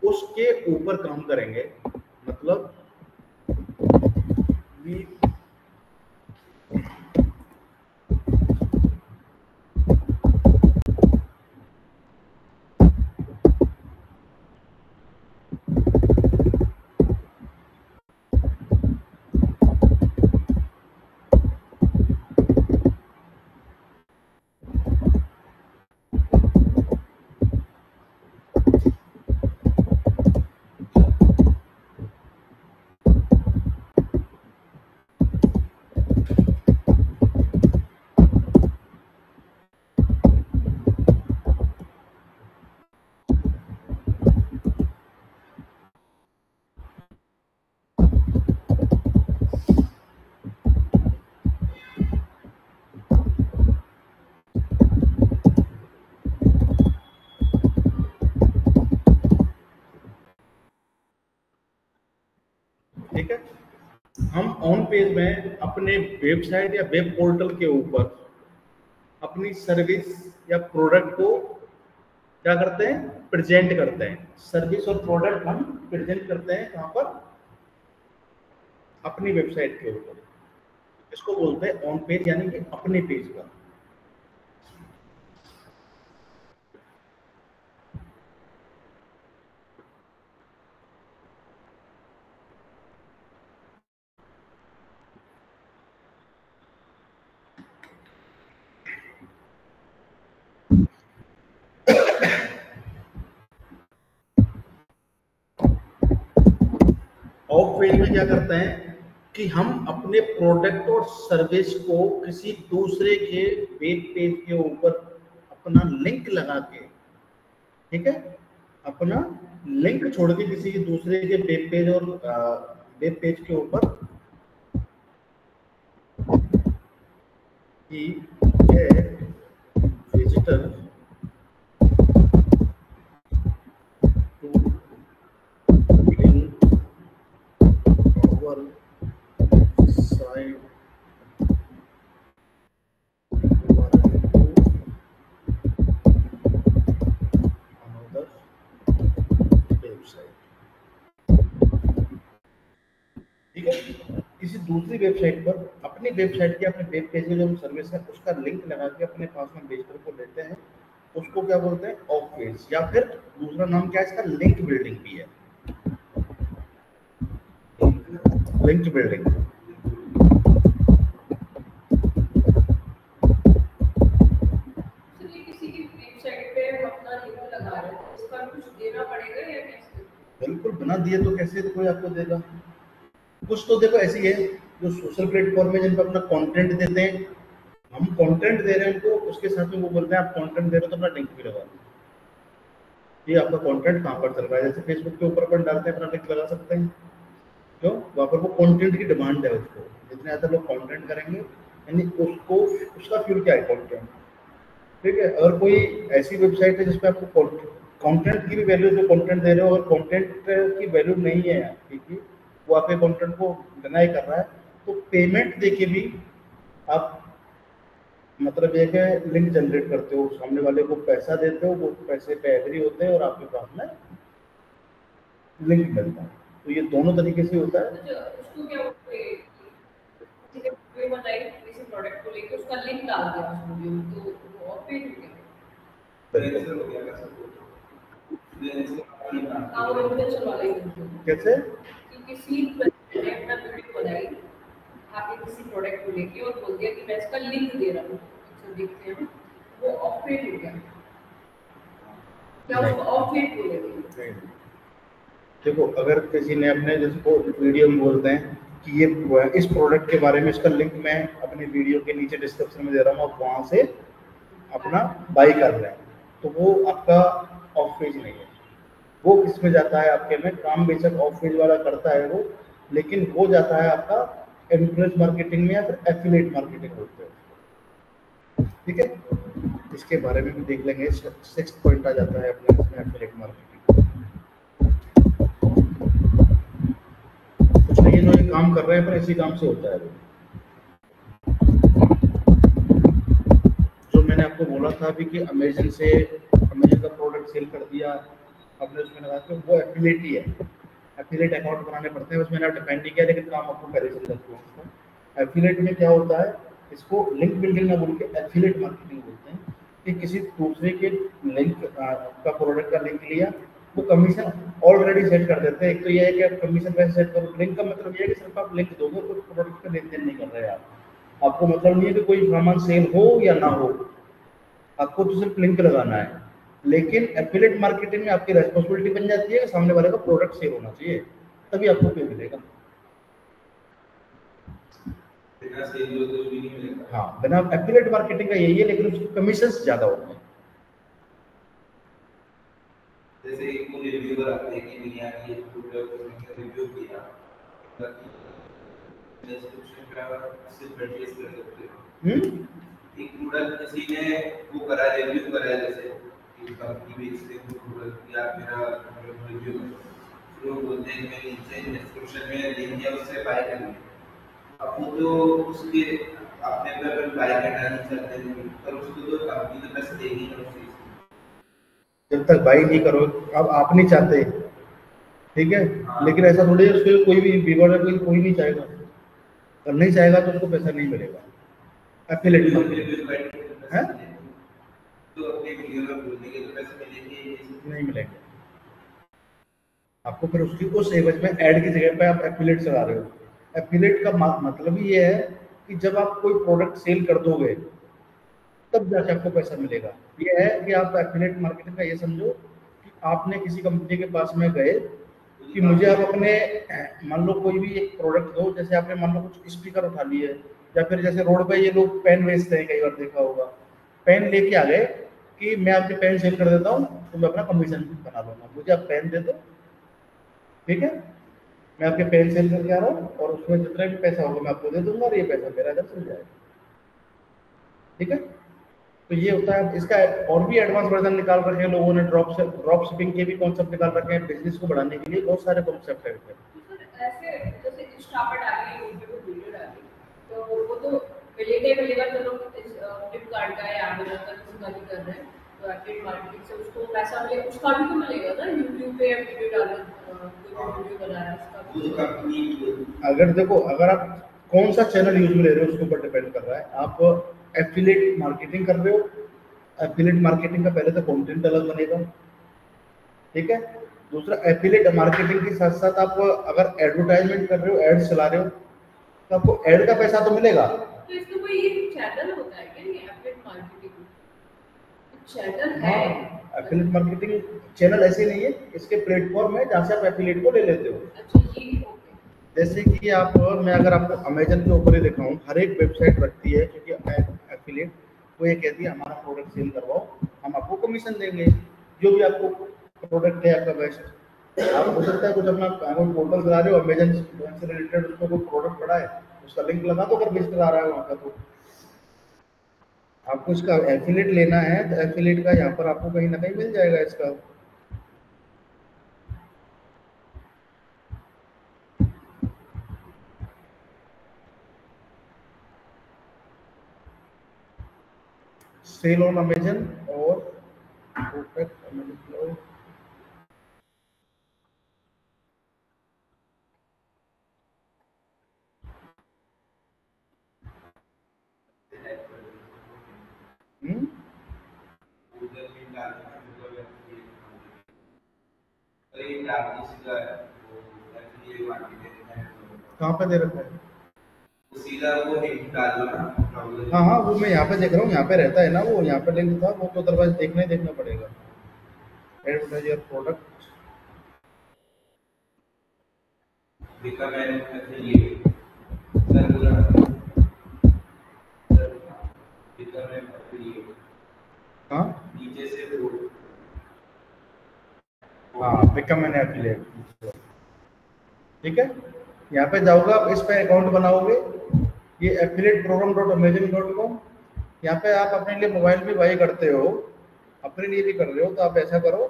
उसके ऊपर काम करेंगे। मतलब ठीक है। हम ऑन पेज में अपने वेबसाइट या वेब पोर्टल के ऊपर अपनी सर्विस या प्रोडक्ट को क्या करते हैं, प्रेजेंट करते हैं। सर्विस और प्रोडक्ट हम प्रेजेंट करते हैं कहाँ पर, अपनी वेबसाइट के ऊपर। इसको बोलते हैं ऑन पेज, यानी कि अपने पेज पर। ऑफ पेज में क्या करते हैं कि हम अपने प्रोडक्ट और सर्विस को किसी दूसरे के वेब पेज के ऊपर अपना लिंक लगा के, ठीक है, अपना लिंक छोड़ के किसी दूसरे के वेब पेज और वेब पेज के ऊपर कि विजिटर साइट another वेबसाइट, ठीक है। किसी दूसरी वेबसाइट पर अपनी वेबसाइट के अपने वेब पेज में जो सर्विस है उसका लिंक लगा के अपने पास में विजिटर को लेते हैं, उसको क्या बोलते हैं, ऑफ पेज। या फिर दूसरा नाम क्या है इसका, लिंक बिल्डिंग भी है। लिंक बिल्डिंग, किसी की वेबसाइट पे हम अपना लिंक लगा रहे हैं, उसका कुछ देना पड़ेगा या कैसे? बिल्कुल, बिना दिए तो कैसे कोई आपको देगा। कुछ तो देखो ऐसी है जो सोशल प्लेटफॉर्म में जिन पर अपना कंटेंट देते हैं, हम कंटेंट दे रहे हैं उनको, उसके साथ में वो बोलते हैं आप कंटेंट दे रहे हो तो अपना लिंक भी लगा दो। ये आपका कंटेंट कहाँ पर चल रहा है, जैसे फेसबुक के ऊपर अपन डालते हैं अपना लिंक लगा सकते हैं, क्यों, वहाँ पर वो कंटेंट की डिमांड है उसको, जितने ज़्यादा लोग कंटेंट करेंगे, यानी उसको उसका फ्यूल क्या है, कंटेंट, ठीक है। अगर कोई ऐसी वेबसाइट है जिसपे आपको कंटेंट की भी वैल्यू, जो कंटेंट दे रहे हो, अगर कंटेंट की वैल्यू नहीं है क्योंकि वो आपके कंटेंट को डिनाई कर रहा है, तो पेमेंट देके भी आप मतलब ये है लिंक जनरेट करते हो, सामने वाले को पैसा देते हो, वो पैसे पे एग्री होते हैं और आपके पास में लिंक मिलता है। तो ये दोनों तरीके से होता है। अच्छा, उसको क्या बोलते हैं, किसी ने वीडियो बनाई किसी प्रोडक्ट को लेकर, उसका लिंक डाल दिया उस वीडियो में, तो वो ऑफ पेज हो गया। कैंसिल हो गया हाँ, वो इंटेंशन वाला ही है। कैसे, कि किसी ने अपना वीडियो बनाई आपके किसी प्रोडक्ट को लेके और बोल दिया कि मैं इसका लिंक दे रहा हूँ, अच्छा देखते हैं, वो ऑफ पेज हो गया, क्या उसको ऑफ पेज बोलेंगे? देखो अगर किसी ने अपने, जैसे को वीडियो में बोलते हैं कि ये इस प्रोडक्ट के बारे में इसका लिंक मैं अपने वीडियो के नीचे डिस्क्रिप्शन में दे रहा हूँ, आप वहाँ से अपना बाई कर रहे हैं, तो वो आपका ऑफ पेज नहीं है। वो किस में जाता है, आपके में काम बेशक ऑफ पेज वाला करता है वो, लेकिन वो जाता है आपका इन्फ्लुएंस मार्केटिंग में या फिर एफिलिएट मार्केटिंग होते हैं, ठीक है। इसके बारे में भी देख लेंगे, 6th पॉइंट आ जाता है अपने इसमें, एफिलिएट मार्केटिंग। कुछ नहीं, जो ये काम कर रहे हैं पर इसी काम से होता है वो। जो मैंने आपको बोला था अभी कि अमेजन का प्रोडक्ट सेल कर दिया आपने, उसमें लगा के, वो एफिलिएट ही है। एफिलिएट अकाउंट बनाने पड़ते हैं, उसमें मैंने डिफाइन नहीं किया, लेकिन काम आपको पहले से समझ उसका। एफिलिएट में क्या होता है, इसको लिंक बिल्डिंग ना बोल के एफिलिएट मार्केटिंग बोलते हैं, कि किसी दूसरे के लिंक का प्रोडक्ट का लिंक लिया, वो कमीशन ऑलरेडी सेट कर देते हैं। एक तो ये है कि आप कमीशन कैसे सेट करो, लिंक का मतलब ये है कि सिर्फ आप लिंक दोगे, कुछ प्रोडक्ट का लेन देन नहीं कर रहे आप, आपको मतलब नहीं है कि कोई सामान सेल हो या ना हो, आपको तो सिर्फ लिंक लगाना है। लेकिन एफिलिएट मार्केटिंग में आपकी रेस्पॉन्सिबिलिटी बन जाती है कि सामने वाले का प्रोडक्ट सेल होना चाहिए, तभी आपको पे मिलेगा। बिना सेल हो तो भी नहीं मिलेगा। हाँ, बिना एफिलिएट मार्केटिंग का यही है, लेकिन उसके कमीशन ज्यादा होते हैं। जैसे एक को रिव्यूअर आते हैं कि नहीं यार ये प्रोडक्ट रिव्यू किया, डिस्क्रिप्शन का सिर्फ परचेज कर सकते हो। एक प्रोडक्ट किसी ने वो करा, रिव्यू करा, जैसे एक कंपनी बेचते हैं प्रोडक्ट, या मेरा रिव्यू जो बोलते हैं कि नीचे डिस्क्रिप्शन में लिंक है उससे बाय करनी। अब वो तो उसके अपने पे अगर बाय करना नहीं चाहते हैं पर उसको तो कंपनी तो पैसे देगी ना उस चीज़ की। जब तक बाई नहीं करो, अब आप नहीं चाहते, ठीक है, हाँ। लेकिन ऐसा थोड़ी है उसको कोई भी बिगड़ कोई नहीं चाहेगा, अगर नहीं चाहेगा तो उसको पैसा नहीं मिलेगा। एफिलिएट वीडियो मार्केटिंग वीडियो बैठ के तो पैसे है, मिलेंगे, तो अपने वीडियो में बोलने के तो पैसे मिलेंगे ही नहीं। नहीं मिलेंगे आपको। फिर उसकी उस एवज में ऐड की जगह पे आप एफिलिएट चला रहे हो। एफिलिएट का मतलब ही ये है कि जब आप कोई प्रोडक्ट सेल कर दोगे तब जाके आपको पैसा मिलेगा। ये है कि आप एफिलिएट मार्केटिंग का ये समझो कि आपने किसी कंपनी के पास में गए कि मुझे आप अपने, मान लो कोई भी एक प्रोडक्ट दो, जैसे आपने मान लो कुछ स्पीकर उठा लिए, या फिर जैसे रोड पे ये लोग पेन बेचते हैं, कई बार देखा होगा, पेन लेके आ गए कि मैं आपके पेन सेल कर देता हूँ तो मैं अपना कमीशन बना लूंगा, मुझे आप पेन दे दो, ठीक है, मैं आपके पेन सेल करके आ रहा हूँ और उसमें जितना भी पैसा होगा मैं आपको दे दूंगा और ये पैसा मेरा इधर चल जाएगा, ठीक है। तो ये होता है इसका। और भी एडवांस वर्जन निकाल रखे हैं लोगों ने, ड्रॉप शिपिंग के भी कॉन्सेप्ट निकाल रखे हैं, बिजनेस को बढ़ाने के लिए बहुत सारे कॉन्सेप्ट है। तो ऐसे जैसे इंस्टा पर डाली यूट्यूब पे वीडियो डाली तो वो तो मिलेगा तो लोग फ्लिपकार्ट का या अमेज़न का किसी का भी कर रहे हैं तो एफिलिएट मार्केटिंग से उसको पैसा मिलेगा, उसका भी तो मिलेगा ना। यूट्यूब पे वीडियो डालो, कोई वीडियो बना रहा है उसका वो तो कंपनी अगर देखो, अगर आप कौन सा चैनल यूज में ले रहे हो उसके ऊपर डिपेंड कर रहा है। आप एफिलिएट मार्केटिंग कर रहे हो, एफिलिएट मार्केटिंग का पहले तो कंटेंट अलग बनेगा, ठीक है। दूसरा, एफिलिएट मार्केटिंग के साथ साथ आप अगर एडवर्टाइजमेंट कर रहे हो, एड्स चला रहे हो, तो आपको एड का पैसा तो मिलेगा। तो इसका कोई ये चैनल होता है क्या, ये एफिलिएट मार्केटिंग चैनल है? हाँ, एफिलिएट मार्केटिंग चैनल ऐसे नहीं है, इसके प्लेटफॉर्म है जहाँ से आप एफिलिएट को ले लेते हो। अच्छा ये ओके। जैसे कि आप, मैं अगर आपको अमेजन के ऊपर ही दिखाऊं, हर एक वेबसाइट रखती है क्योंकि एफिलिएट वो ये कहती है हमारा प्रोडक्ट सेल करवाओ, हम आपको कमीशन देंगे, जो भी आपको प्रोडक्ट है आपका बेस्ट। आप हो सकता है कुछ अपना कोई पोर्टल चला रहे हो अमेजन से रिलेटेड, उसमें कोई प्रोडक्ट पड़ा है उसका लिंक लगा दो, अगर बेस्ट आ रहा है वहाँ का, तो आपको इसका एफिलिएट लेना है तो एफिलिएट का यहाँ पर आपको कहीं ना कहीं मिल जाएगा इसका। सेल ऑन अमेजन और प्रोडक्ट अमेजन क्लाउड। उधर भी डालना मतलब ये डालने सीधा वो एफिलिएट मार्केटिंग है। कहाँ पे दे रखा है? सीधा वो लिंक डाल दो ना। हाँ हाँ, वो मैं यहाँ पे देख रहा हूँ, यहाँ पे रहता है ना, वो यहाँ पे लिंक था, वो तो अदरवाइज देखना पड़ेगा। Advertise your product, become an affiliate sir पूरा बिकम एन एफिलिएट। हाँ नीचे से वो हाँ, बिकम एन एफिलिएट, ठीक है। यहाँ पे जाओगे आप, इस पे अकाउंट बनाओगे, ये affiliateprogram.amazon.com, यहाँ पे आप अपने लिए मोबाइल भी बाई करते हो, अपने लिए भी कर रहे हो, तो आप ऐसा करो,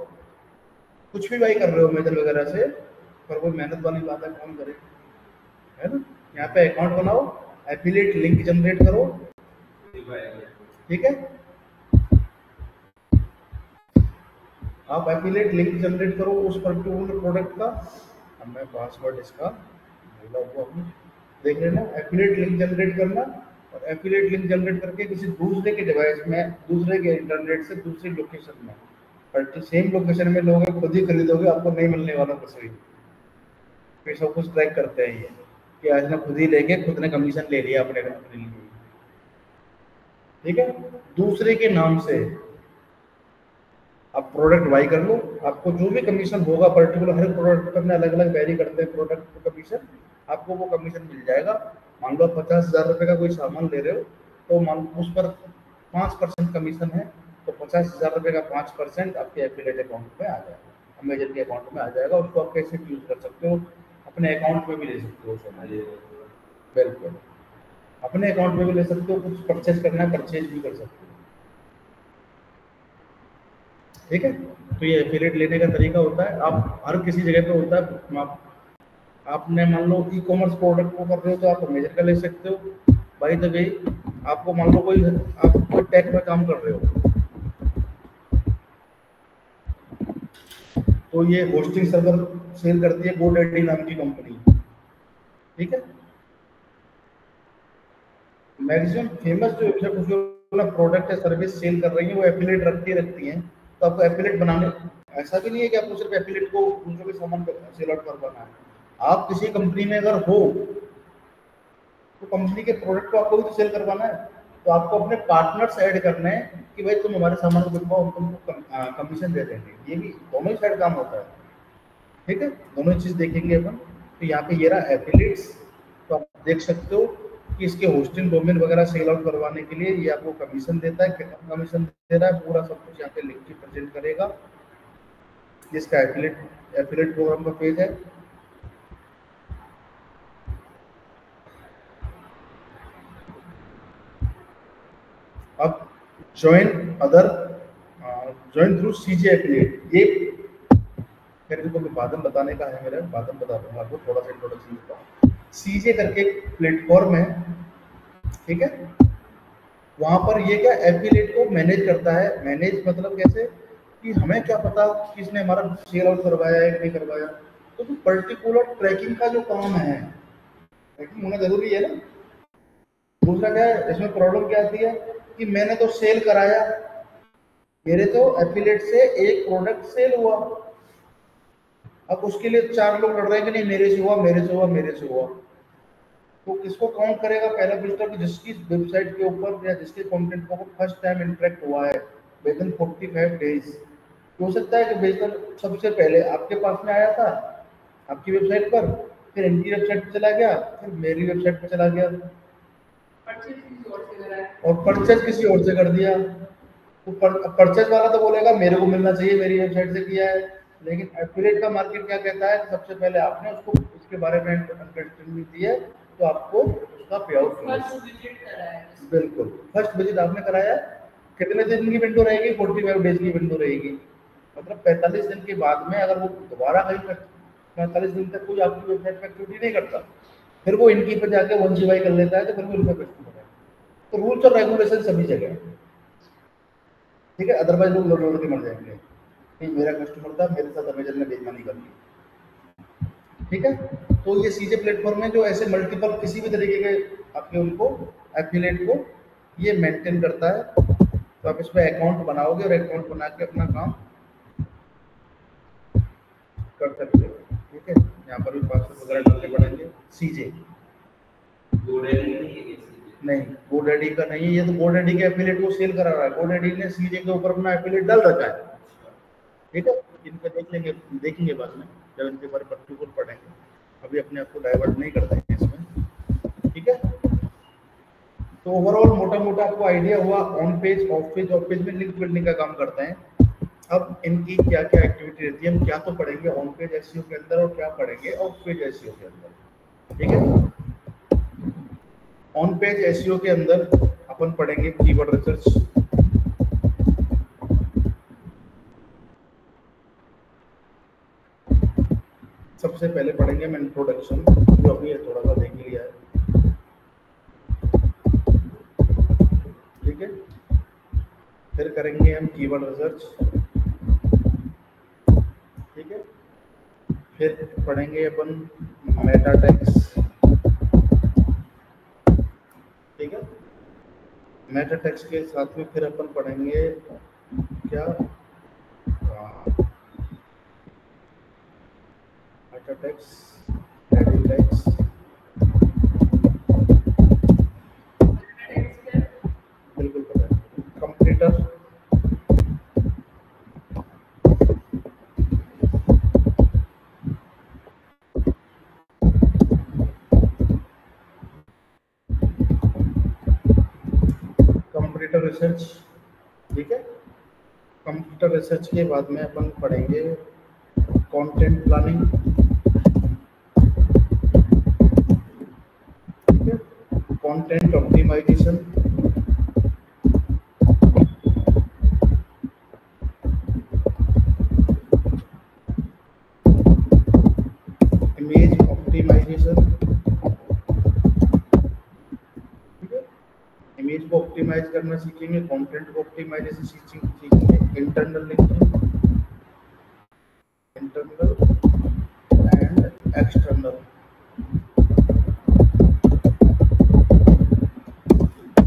कुछ भी बाई कर रहे हो अमेजन वगैरह से, पर कोई मेहनत वाली बात है, कौन करे, है ना। यहाँ पे अकाउंट बनाओ, एफिलिएट लिंक जनरेट करो, ठीक है। आप एफिलिएट लिंक जनरेट करो उस पर्टिकुलर प्रोडक्ट का। अब मैं पासवर्ड इसका भूला हुआ हूँ, देख लेना। एफिलिएट लिंक जनरेट करना, और एफिलिएट लिंक जनरेट करके किसी दूसरे के डिवाइस में, दूसरे के इंटरनेट से दूसरी लोकेशन में, पर सेम लोकेशन में लोगे, खुद ही खरीदोगे, आपको नहीं मिलने वाला कुछ भी। फिर सब कुछ ट्रैक करते हैं ये कि आज ने खुद ही लेके खुद ने कमीशन ले लिया अपने लिए, ठीक है, दूसरे के नाम से। आप प्रोडक्ट बाई कर लो, आपको जो भी कमीशन होगा पर्टिकुलर, हर प्रोडक्ट पर अपने अलग अलग वेरी करते हैं प्रोडक्ट का कमीशन, आपको वो कमीशन मिल जाएगा। मान लो 50,000 रुपये का कोई सामान ले रहे हो, तो मान उस पर 5% कमीशन है, तो 50,000 रुपये का 5% आपके एफिलिएट अकाउंट में आ जाएगा, अमेजन के अकाउंट में आ जाएगा। उसको आप कैसे यूज कर सकते हो, अपने अकाउंट में भी ले सकते हो उसको, बिल्कुल अपने अकाउंट में भी ले सकते हो, कुछ परचेज करना है परचेज भी कर सकते हो। ठीक है। तो ये एफिलिएट लेने का तरीका होता है, आप हर किसी जगह पे होता है। आपने मान लो ई कॉमर्स प्रोडक्ट को कर रहे हो तो आप अमेजन का ले सकते हो। बाई द वे आपको मान लो आप कोई टेक में काम कर रहे हो तो ये होस्टिंग सर्वर सेल करती है गोडैडी नाम की कंपनी, ठीक है। मैक्सिमम फेमस जो वेबसाइट प्रोडक्ट या सर्विस सेल कर रही है वो एफिलिएट रखती हैं। तो आपको एफिलिएट बनाने, ऐसा भी नहीं है कि आपको सिर्फ एफिलिएट को दूसरों के सामान सेल आउट करवाना है। आप किसी कंपनी में अगर हो तो कंपनी के प्रोडक्ट को आपको भी तो सेल करवाना है, तो आपको अपने पार्टनर्स ऐड करने हैं कि भाई तुम हमारे सामान को बिकवाओ, हम तुमको कमीशन दे देंगे। ये भी दोनों ही साइड काम होता है, ठीक है। दोनों चीज देखेंगे अपन। तो यहाँ पे ये रहा एफिलिएट्स, तो आप देख सकते हो कि इसके होस्टिंग डोमेन वगैरह सेल आउट करवाने के लिए ये आपको कमीशन देता है। कितना कमीशन दे रहा है पूरा सब कुछ यहाँ पे लिख के प्रेजेंट करेगा। जिसका एफिलिएट प्रोग्राम का पेज है, अब ज्वाइन थ्रू सीजे एफिलिएट, ये को बाद में बताने का है, मेरा बाद में बता दूंगा आपको, थोड़ा सा इंट्रोडक्शन देता हूँ। सीजे करके एक प्लेटफॉर्म है, ठीक है। वहां पर ये क्या एफिलिएट को मैनेज करता है। मैनेज मतलब कैसे कि हमें क्या पता किसने हमारा सेल आउट करवाया है कि नहीं करवाया। तो पर्टिकुलर ट्रैकिंग का जो काम है, ट्रैकिंग होना जरूरी है ना। दूसरा क्या है इसमें प्रॉब्लम क्या आती है कि मैंने तो सेल कराया, मेरे तो एफिलिएट से एक प्रोडक्ट सेल हुआ, अब उसके लिए 4 लोग लड़ रहे हैं कि नहीं मेरे से हुआ, मेरे से हुआ, मेरे से हुआ। तो किसको काउंट करेगा? पहला विजिटर कि जिसकी वेबसाइट के ऊपर या जिसके कंटेंट को फर्स्ट टाइम इंटरेक्ट हुआ है विदिन 45 डेज। हो सकता है कि विजिटर सबसे पहले आपके पास में आया था आपकी वेबसाइट पर, फिर इनकी वेबसाइट पे चला गया, फिर मेरी वेबसाइट पे चला गया और परचेज किसी और से कर दिया। तो परचेज वाला तो बोलेगा मेरे को मिलना चाहिए, मेरी वेबसाइट से किया है। लेकिन एफिलिएट का मार्केट क्या कहता है, सबसे पहले आपने उसको उसके बारे में अंडरस्टैंडिंग दी है तो आपको उसका पे आउट बिल्कुल फर्स्ट विजिट आपने कराया। कितने दिन की विंडो रहेगी? 45 डेज की विंडो रहेगी। मतलब 45 दिन के बाद में अगर वो दोबारा कहीं 45 दिन तक कोई आपकी वेबसाइट पर एक्टिविटी नहीं करता, फिर वो इनकी पे जाके 1GY कर लेता है, तो फिर वो इनका कस्टमर है। तो रूल्स और रेगुलेशन सभी जगह, ठीक है। अदरवाइज लोग लोड के मर जाएंगे कि मेरा कस्टमर था, मेरे साथ अमेजन ने बेईमानी कर ली, ठीक है। तो ये सीजे प्लेटफॉर्म है जो ऐसे मल्टीपल किसी भी तरीके के आपके उनको एफिलिएट को ये मेंटेन करता है। तो आप इसमें अकाउंट बनाओगे और अकाउंट बना के अपना काम कर सकते हो, ठीक है। यहाँ पर भी पासवर्ड वगैरह डालने पड़ेंगे। सीजे नहीं, गोडैडी का नहीं है, ये तो गोडैडी के एफिलिएट को सेल करा रहा है। गोडैडी ने सीजे के ऊपर अपना एफिलिएट डाल रखा है, ठीक है। इनका देखेंगे बाद में जब इनके बारे में पर्टिकुलर पढ़ेंगे। अभी अपने आप को डाइवर्ट नहीं करते हैं इसमें, ठीक है। तो ओवरऑल मोटा मोटा आपको आइडिया हुआ ऑन पेज, ऑफ पेज में लिंक बिल्डिंग का काम करते हैं। अब इनकी क्या क्या एक्टिविटी रहती है, हम क्या तो पढ़ेंगे ऑन पेज एसईओ के अंदर और क्या पढ़ेंगे ऑफ पेज एसईओ के अंदर, ठीक है। ऑन पेज एसईओ के अंदर अपन पढ़ेंगे कीवर्ड रिसर्च, सबसे पहले पढ़ेंगे हम इंट्रोडक्शन, जो अभी थोड़ा सा देख लिया है, ठीक है। फिर करेंगे हम कीवर्ड रिसर्च, ठीक है। फिर पढ़ेंगे अपन मेटा टैग्स, ठीक है। मेटा टैग्स के साथ में फिर अपन पढ़ेंगे क्या, मेटा टैग्स, एडिट टैग्स, बिल्कुल पता है, कंप्लीटर, कंप्यूटर रिसर्च, ठीक है। कंप्यूटर रिसर्च के बाद में अपन पढ़ेंगे कंटेंट प्लानिंग, ठीक है। कंटेंट ऑप्टिमाइजेशन, ऑप्टिमाइज करना सीखेंगे, कंटेंट को ऑप्टिमाइजेशन सीखेंगे, internal linking, internal and external.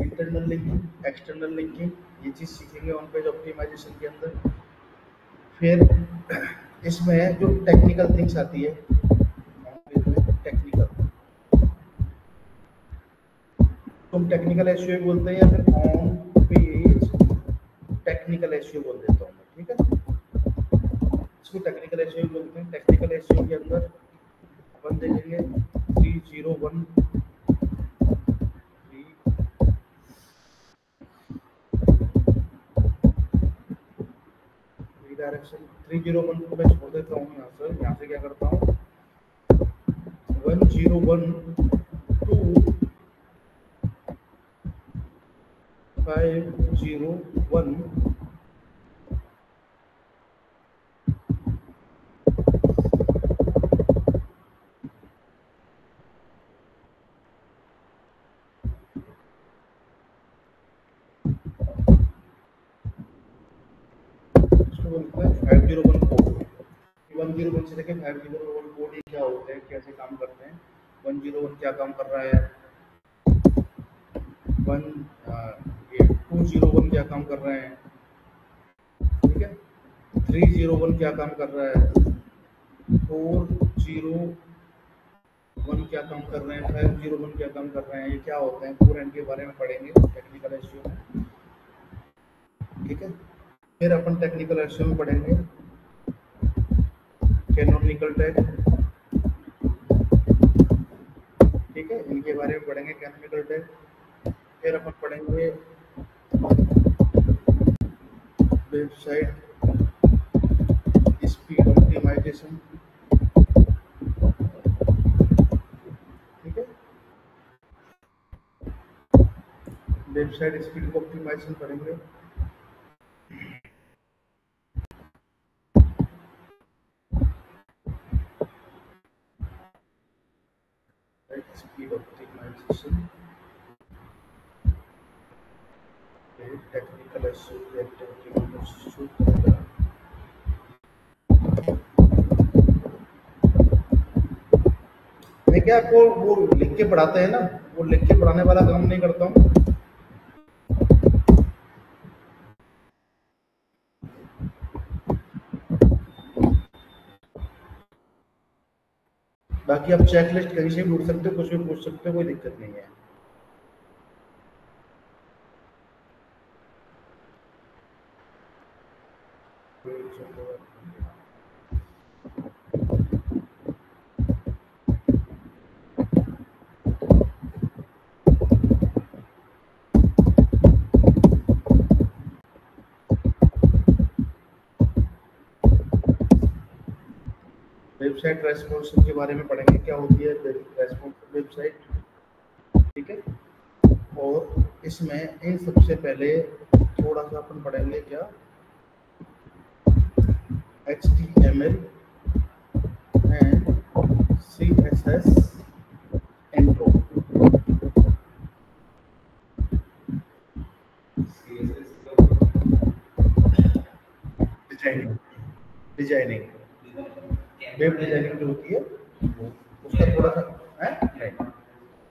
Internal linking, external linking, ये चीज सीखेंगे ऑन पेज ऑप्टिमाइजेशन के अंदर। फिर इसमें जो टेक्निकल थिंग्स आती है टेक्निकल, तुम टेक्निकल एसईओ बोलते हैं या फिर ऑन पेज टेक्निकल एसईओ बोल देता हूँ, ठीक है। इसको टेक्निकल एसईओ बोलते हैं। टेक्निकल एसईओ के अंदर अपन देखेंगे 301 डायरेक्शन 301 को मैं छोड़ देता हूँ यहाँ से क्या करता हूँ 101 to 501 501 कोड, 101 से लेके 501 कोड ये क्या होते हैं, कैसे काम करते हैं, 101 क्या काम कर रहा है, 201 क्या काम कर रहे हैं, ठीक है, 301 क्या काम कर रहा है, 401 क्या काम कर रहे हैं, 501 क्या काम कर रहे हैं, ये क्या होते हैं, पूरे इनके बारे में पढ़ेंगे टेक्निकल एसईओ में, ठीक है। फिर अपन टेक्निकल एसईओ में पढ़ेंगे कैनोनिकल टैग, ठीक है, इनके बारे में पढ़ेंगे कैनोनिकल टैग। फिर अपन पढ़ेंगे वेबसाइट स्पीड ऑप्टिमाइजेशन, ठीक है, वेबसाइट स्पीड ऑप्टिमाइजेशन पढ़ेंगे। स्पीड ऑप्टिमाइजेशन, टेक्निकल एसईओ मैं क्या आपको वो लिख के पढ़ाते हैं ना, वो लिख के पढ़ाने वाला काम नहीं करता हूँ। बाकी आप चेकलिस्ट कहीं से भी पूछ सकते हो, कुछ भी पूछ सकते हो, कोई दिक्कत नहीं है। वेबसाइट रेस्पॉन्सिव के बारे में पढ़ेंगे, क्या होती है रेस्पॉन्सिव वेबसाइट, ठीक है। और इसमें इन सबसे पहले थोड़ा सा अपन पढ़ेंगे क्या HTML and CSS intro, designing web designing जो होती है वो उसका थोड़ा सा है नहीं,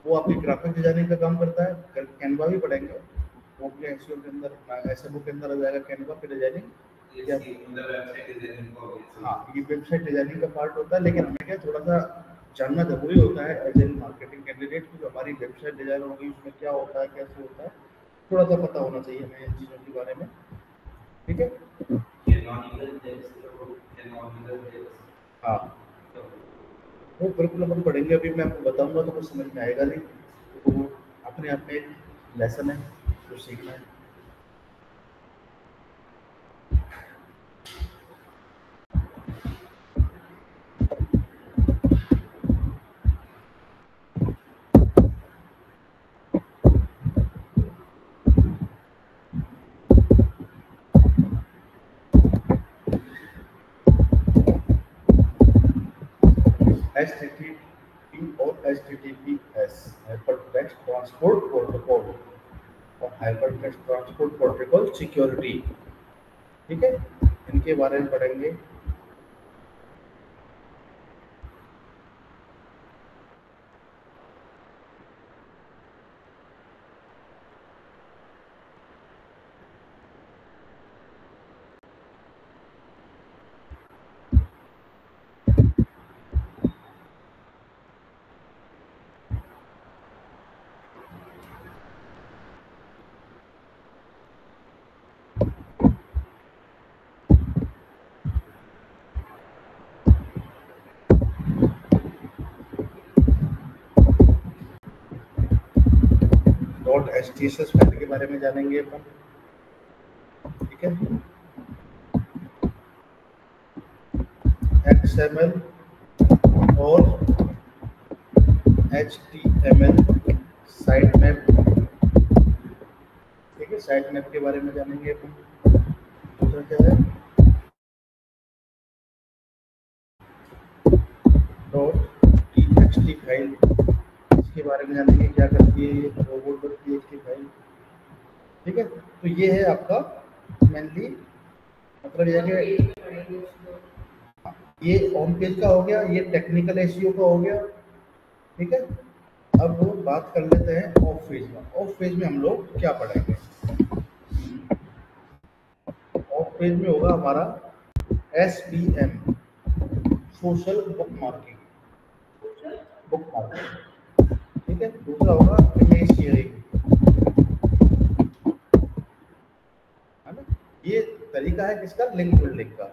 वो आपकी ग्राफिक डिजाइनिंग का काम करता है। कैनवा भी पढ़ेंगे, वो अपने एसईओ के अंदर एसएमओ के अंदर आ जाएगा कैनवा पे डिजाइनिंग, हाँ ये वेबसाइट डिजाइनिंग का पार्ट होता है। लेकिन हमें क्या थोड़ा सा जानना जरूरी होता है एज ए मार्केटिंग कैंडिडेट की, हमारी वेबसाइट डिजाइन होगी उसमें क्या होता है, कैसे होता है, थोड़ा सा पता होना चाहिए हमें इन चीज़ों के बारे में, ठीक है। हाँ वो बिल्कुल अपन पढ़ेंगे, अभी मैं आपको बताऊंगा तो कुछ समझ में आएगा नहीं, तो वो अपने आप में एक लेसन है जो सीखना है। HTTP और HTTPS हाइपरटेक्स्ट ट्रांसपोर्ट प्रोटोकॉल, और hyper text transport protocol security. ठीक है, इनके बारे में पढ़ेंगे। HTSS फाइल के बारे में जानेंगे अपन। ठीक है, XML और HTML साइट मैप। ठीक है, साइट मैप के बारे में जानेंगे अपन। दूसरा क्या है, .txt फाइल, इसके बारे में जानेंगे क्या करती है ये robot.txt फाइल। ठीक है, तो ये है आपका मेनली मतलब ये ऑन पेज का हो गया, ये टेक्निकल एसईओ का हो गया। ठीक है, अब वो बात कर लेते हैं ऑफ पेज में। ऑफ पेज में हम लोग क्या पढ़ेंगे? ऑफ पेज में होगा हमारा SBM, सोशल बुक मार्किंग। ठीक है, दूसरा होगा इमेज शेयरिंग, है ना। ये तरीका है किसका? लिंक बिल्डिंग का।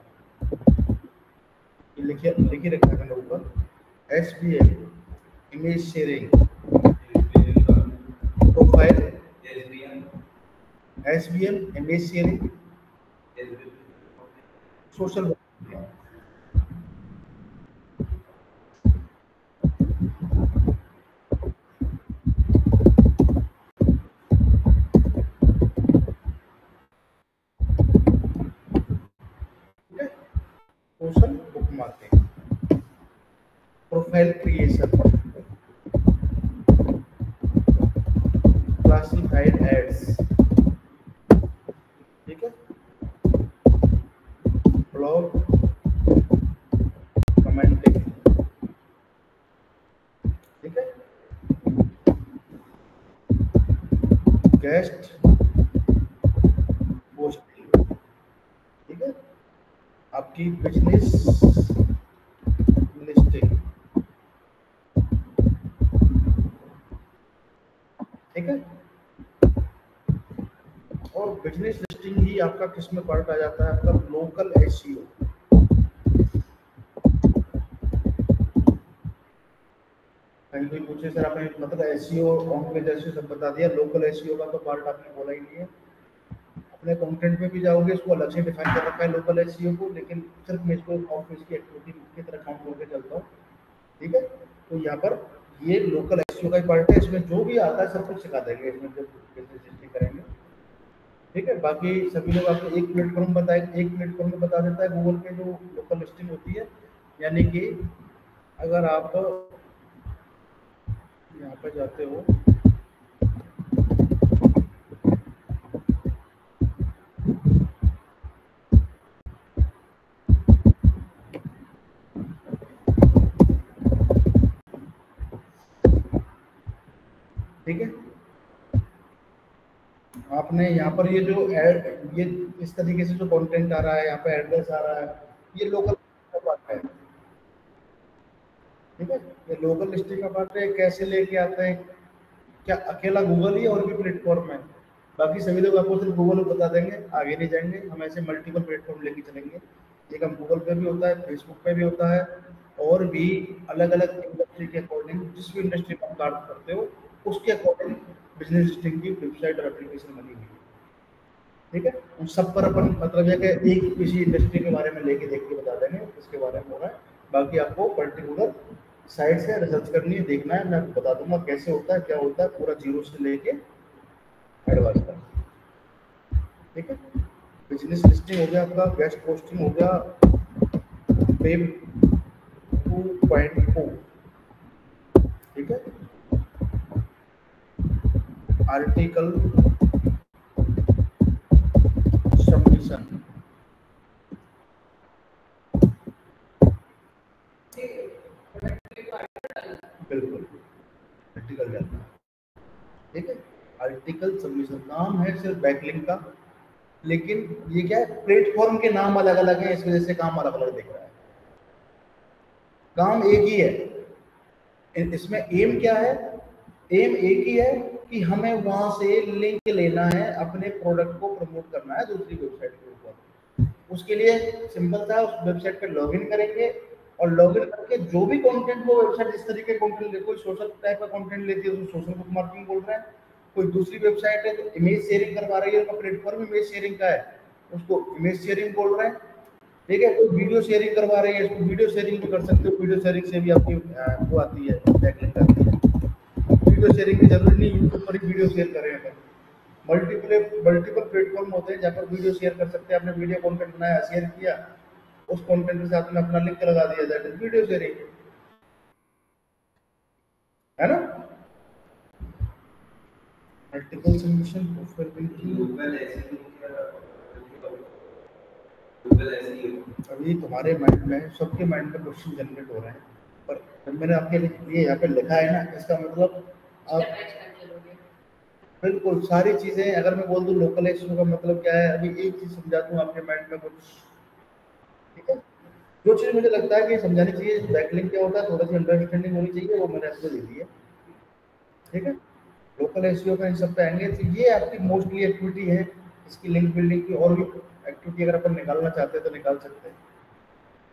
ये लिखिए रखा है ऊपर, SBM image sharing, profile SBM image sharing, social social bookmarking, profile creation, classified ads. ठीक है, ब्लॉग कमेंटिंग। ठीक है, गेस्ट पोस्टिंग। ठीक है, आपकी बिजनेस लिस्टिंग। ठीक है, और बिजनेस लिस्टिंग ही आपका किस में पार्ट आ जाता है? आपका लोकल एसईओ। कहीं कोई पूछे सर आपने मतलब एसईओ ऑन पेज एसईओ सब बता दिया, लोकल एसईओ का तो पार्ट आपने बोला ही नहीं है। अपने कंटेंट में भी जाओगे इसको अलग से डिफाइन कर रखा है लोकल एसईओ को, लेकिन सिर्फ मैं इसको ऑफ पेज की एक्टिविटी की तरह काउंट करके चलता हूँ। ठीक है, तो यहाँ पर ये लोकल एसईओ का ही पार्ट है, इसमें जो भी आता है सब कुछ सिखा देंगे इसमें जब बिजनेस लिस्टिंग करेंगे। ठीक है, बाकी सभी लोग आपको एक प्लेटफॉर्म में बता देता है गूगल पे जो लोकल लिस्टिंग होती है। यानी कि अगर आप यहाँ पर जाते हो, ठीक है, आपने यहाँ पर ये जो एड, ये इस तरीके से जो कंटेंट आ रहा है, यहाँ पे एड्रेस आ रहा है, ये लोकल का पार्ट है। ठीक है, ये लोकल लिस्टिंग का पार्ट है। कैसे लेके आते हैं? क्या अकेला गूगल ही और भी प्लेटफॉर्म है? बाकी सभी लोग आपको सिर्फ गूगल बता देंगे, आगे नहीं जाएंगे। हम ऐसे मल्टीपल प्लेटफॉर्म लेके चलेंगे। एक हम गूगल पे भी होता है, फेसबुक पे भी होता है, और भी अलग अलग इंडस्ट्री के अकॉर्डिंग, जिस भी इंडस्ट्री में आप कार्य करते हो उसके अकॉर्डिंग बिजनेस लिस्टिंग की वेबसाइट और एप्लीकेशन बनी हुई है। ठीक है, उन सब पर अपन मतलब है कि एक किसी इंडस्ट्री के बारे में लेके देख के बता देंगे इसके बारे में हो रहा है। बाकी आपको पर्टिकुलर साइट से रिसर्च करनी है, देखना है। मैं आपको बता दूंगा कैसे होता है, क्या होता है, पूरा जीरो से लेके एडवांस तक। ठीक है, बिजनेस लिस्टिंग हो गया आपका, गेस्ट पोस्टिंग हो गया, वेब 2.0। ठीक है, आर्टिकल सबमिशन। बिल्कुल आर्टिकल डालना, ठीक है। आर्टिकल सबमिशन नाम है सिर्फ बैकलिंक का, लेकिन ये क्या है, प्लेटफॉर्म के नाम अलग अलग हैं, इस वजह से काम अलग अलग दिख रहा है। काम एक ही है। इसमें एम क्या है, एम एक ही है कि हमें वहां से लिंक लेना है, अपने प्रोडक्ट को प्रमोट करना है दूसरी वेबसाइट के ऊपर। उसके लिए सिंपल था, उस वेबसाइट पर लॉगिन करेंगे और लॉगिन करके जो भी कंटेंट वो वेबसाइट जिस तरीके कंटेंट ले, कोई सोशल टाइप का कंटेंट लेती है उसको सोशल बुक मार्केटिंग बोल रहे हैं, कोई दूसरी वेबसाइट है तो इमेज शेयरिंग करवा रही है, उसका प्लेटफॉर्म इमेज शेयरिंग का है, उसको इमेज शेयरिंग बोल रहे हैं, ठीक है। कोई वीडियो शेयरिंग करवा रही है, इसको वीडियो शेयरिंग भी कर सकते हो, वीडियो शेयरिंग से भी आपकी वो आती है, बैकलिंक आती है। वीडियो शेयरिंग की जरूरत नहीं, यूट्यूब पर ही वीडियो शेयर करें अपन। मल्टीपल प्लेटफॉर्म होते हैं जहाँ पर वीडियो शेयर कर सकते हैं। आपने वीडियो कंटेंट बनाया, शेयर किया, उस कंटेंट के साथ में अपना लिंक लगा दिया, दैट इज वीडियो शेयरिंग, है ना। मल्टीपल सबमिशन प्रोफाइल की गूगल ऐसे अभी तुम्हारे माइंड में, सबके माइंड में क्वेश्चन जनरेट हो रहे हैं, पर जब मैंने आपके लिए यहाँ पे लिखा है ना, इसका मतलब आप बिल्कुल सारी चीजें, अगर मैं बोल दूं लोकल एसईओ का मतलब क्या है, अभी एक चीज समझा दूं आपके माइंड में कुछ, ठीक है। जो चीज मुझे लगता है कि समझानी चाहिए, बैकलिंक क्या होता है, थोड़ी सी अंडरस्टैंडिंग होनी चाहिए, वो मैंने आपको दे दी है, ठीक है। लोकल एसईओ का इन सब पे आएंगे, तो ये आपकी मोस्टली एक्टिविटी है, इसकी लिंक बिल्डिंग की और भी एक्टिविटी अगर अपन निकालना चाहते हैं तो निकाल सकते हैं,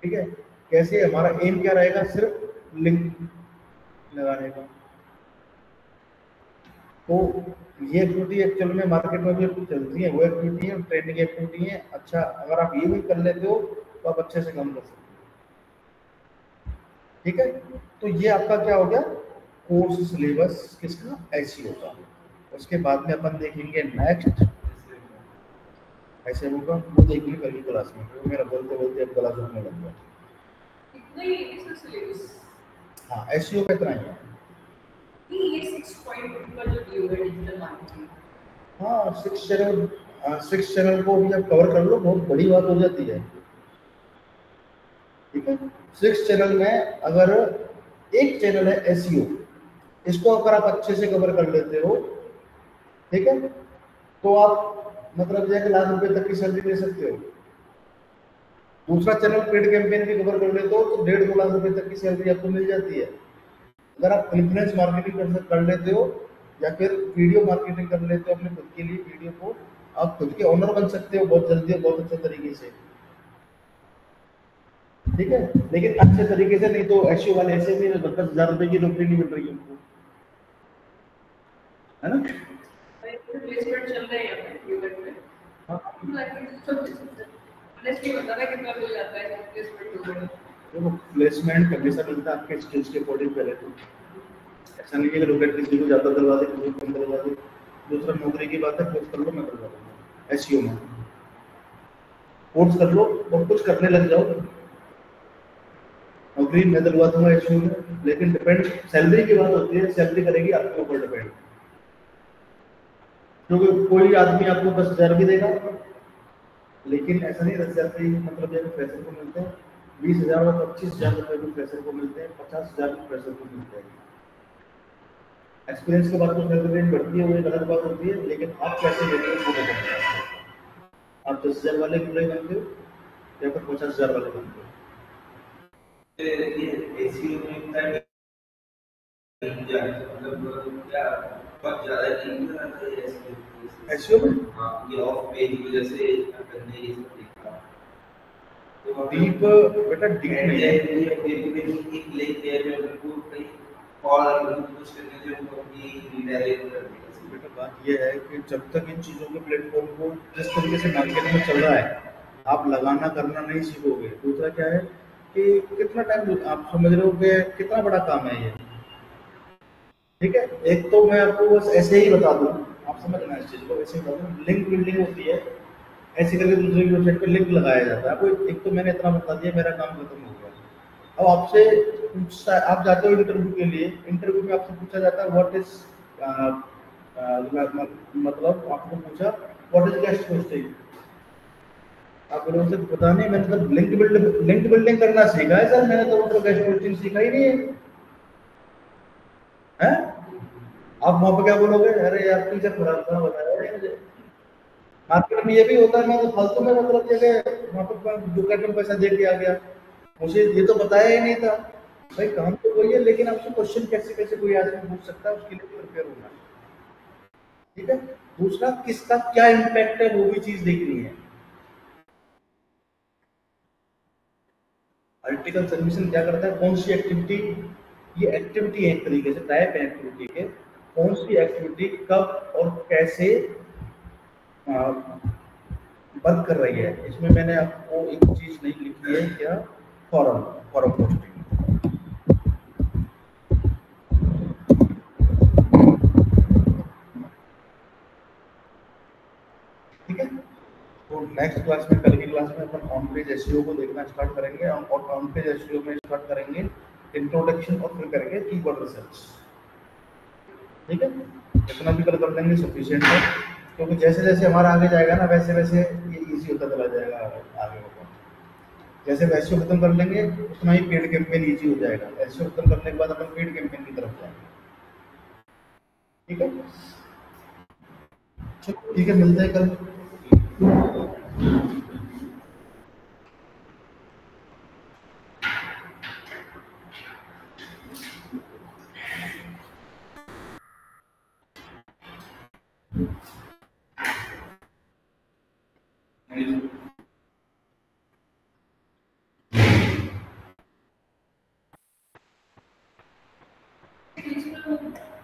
ठीक है। कैसे, हमारा एम क्या रहेगा, सिर्फ लिंक लगाने का। तो ये एक्टिविटी एक्चुअल में मार्केट में भी चलती है, वो एक्टिविटी है, ट्रेंडिंग एक्टिविटी है। अच्छा, अगर आप ये भी कर लेते हो तो आप अच्छे से काम कर सकते हो, ठीक है। तो ये आपका क्या हो गया, कोर्स सिलेबस किसका, एसईओ का। उसके बाद में अपन देखेंगे नेक्स्ट ऐसे होगा, वो देखेंगे कल क्लास में। वो मेरा बोलते बोलते अब क्लास होने लग गया। इतना ही इसका सिलेबस, हाँ एसईओ का इतना ही है। ये 6 पॉइंट का जो दिया हुआ है डिजिटल मार्केटिंग, हाँ 6 चैनल को भी आप कवर कर लो, बहुत बड़ी बात हो जाती है, ठीक है। 6 चैनल में अगर एक चैनल है एसईओ, इसको अगर आप अच्छे से कवर कर लेते हो, ठीक है, तो आप मतलब जाके लाख रुपए तक की सैलरी ले सकते हो। दूसरा चैनल पेड कैंपेन भी कवर कर लेते हो तो 1.5-2 लाख रुपए तक की सैलरी आपको मिल जाती है। अगर आप इन्फ्लुएंस मार्केटिंग कर लेते हो या फिर वीडियो मार्केटिंग कर लेते हो अपने खुद के लिए, वीडियो को आप खुद के ओनर बन सकते हो बहुत जल्दी और बहुत अच्छे तरीके से, ठीक है। लेकिन अच्छे तरीके से नहीं तो एसईओ वाले ऐसे भी 10,000 रुपए की नौकरी नहीं मिल रही उनको, है ना। प्लेसमेंट चल रहे हैं यूट्यूब पे। हाँ ऑनेस्टली बता रहा कितना मिल जाता है प्लेसमेंट हो, देखो प्लेसमेंट हमेशा मिलता है आपके स्किल्स के अकॉर्डिंग। पहले तो ऐसा नहीं है कि लोग किसी को ज़्यादा करवा दे, किसी को कम करवा दे। दूसरा नौकरी की बात है, कोर्स कर लो, मैं करवा दूंगा एसईओ में, कोर्स कर लो और कुछ करने लग जाओ, नौकरी मैं दिलवा दूंगा एसईओ में। लेकिन डिपेंड सैलरी की बात होती है, सैलरी करेगी आपके ऊपर डिपेंड, क्योंकि कोई आदमी आपको 10,000 भी देगा, लेकिन ऐसा नहीं 10,000 से ही मतलब जब फ्रेशर को मिलते हैं 20,000 और 25,000 रुपए भी फ्रेशर को मिलते हैं, 50,000 भी फ्रेशर को मिलते हैं। एक्सपीरियंस के बाद तो सैलरी रेंज बढ़ती है, वो एक अलग बात होती है, लेकिन आप कैसे लेते हो वो बताते हैं। आप 10,000 वाले एम्प्लॉय बनते हो या फिर 50,000 वाले बनते हो। ये एसईओ में इतना मतलब क्या बहुत ज़्यादा टीम रहता है एसईओ में हाँ, ये ऑफ पेज की वजह से करने ये सब देखा तो डीप बेटा डीप नहीं है, एक लेक है जो उनको कहीं और कुछ करने जो उनको अपनी रिडायरेक्ट कर देगा। बेटा बात ये है कि जब तक इन चीज़ों के प्लेटफॉर्म को जिस तरीके से मार्केट में चल रहा है आप लगाना करना नहीं सीखोगे। दूसरा क्या है कि कितना टाइम आप समझ रहे हो कि कितना बड़ा काम है ये, ठीक है। एक तो मैं आपको बस ऐसे ही बता दूं, आप समझना इस चीज़ को, ऐसे ही बता दूं, लिंक बिल्डिंग होती है, ऐसे करके दूसरे की वेबसाइट पे लिंक लगाया जाता है। आपको एक तो मैंने इतना बता दिया, मेरा काम खत्म हो गया। अब आपसे आप जाते हो इंटरव्यू के लिए, इंटरव्यू में आपसे पूछा जाता है व्हाट इज मतलब आपको पूछा व्हाट इज गेस्ट होस्टिंग, आप लोगों से पता नहीं, मैंने तो लिंक बिल्डिंग करना सीखा है सर, मैंने तो गेस्ट कोचिंग सीखा ही नहीं है। हैं? आप वहाँ पे क्या बोलोगे, अरे यार टीचर खराब था, बताया नहीं मुझे। मार्केट में ये भी होता है, मैं तो फालतू में मतलब जगह वहाँ पे दुकान में पैसा दे के आ गया, मुझे ये तो बताया ही नहीं था। भाई काम तो वही है, लेकिन आपसे क्वेश्चन कैसे कैसे कोई आदमी पूछ सकता है, उसके लिए प्रिपेयर होना है। ठीक है। दूसरा, किसका क्या इम्पैक्ट है वो भी चीज देखनी है। आर्टिकल सबमिशन क्या करता है, कौन सी एक्टिविटी, ये एक्टिविटी है एक तरीके से, टाइप है एक्टिविटी के, कौन सी एक्टिविटी कब और कैसे वर्क कर रही है। इसमें मैंने आपको एक चीज नहीं लिखी है, क्या, फॉरम फॉरम पोस्टिंग। ठीक है। तो नेक्स्ट क्लास में, कल की क्लास में अपन ऑन पेज एसईओ को देखना स्टार्ट करेंगे, और ऑन पेज एसईओ में स्टार्ट करेंगे इंट्रोडक्शन, और फिर करेंगे कीवर्ड रिसर्च। ठीक है। इतना भी कल कर लेंगे सफिशिएंट है, क्योंकि जैसे जैसे हमारा आगे जाएगा ना, वैसे वैसे ये इजी होता चला जाएगा आगे को। जैसे एसईओ खत्म कर लेंगे उतना ही पेड कैंपेन इजी हो जाएगा, एसईओ खत्म करने के बाद अपन पेड कैंपेन की तरफ जाएंगे। ठीक है। चलो ठीक है, मिलते हैं कल।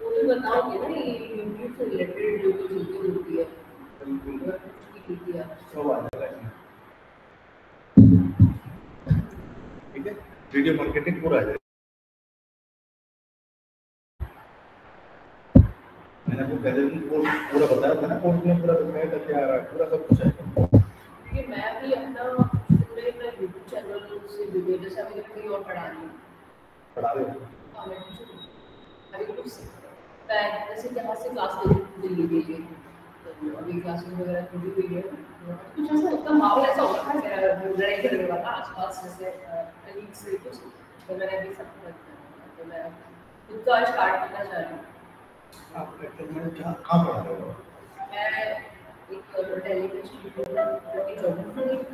वो भी बताओगे ना, ये यूट्यूब से रिलेटेड जो भी चीजें होती है, बिल्कुल ठीक है, सब आ जाएगा इसमें। ठीक है, वीडियो मार्केटिंग पूरा आ जाएगा। मैंने आपको पहले भी कोर्स पूरा बताया था ना, कोर्स में पूरा बताया था क्या आ रहा है, पूरा सब कुछ है। क्योंकि मैं भी अपना पूरे अपना यूट्यूब चैनल से वीडियो, जैसे अभी कोई और पढ़ा रही हूँ, पढ़ा रहे हो? हाँ मैं अभी कुछ जैसे जहाँ से क्लास दिल्ली के लिए, तो अभी क्लासेस वगैरह खुली हुई है, कुछ ऐसा होता माहौल ऐसा होता है मेरा लड़ाई करने वाला आसपास, जैसे कहीं से कुछ, तो मैंने अभी सब तो मैं खुद का स्टार्ट करना चाह रही हूँ। आप कहाँ पढ़ा रहे हो? मैं एक दिल्ली में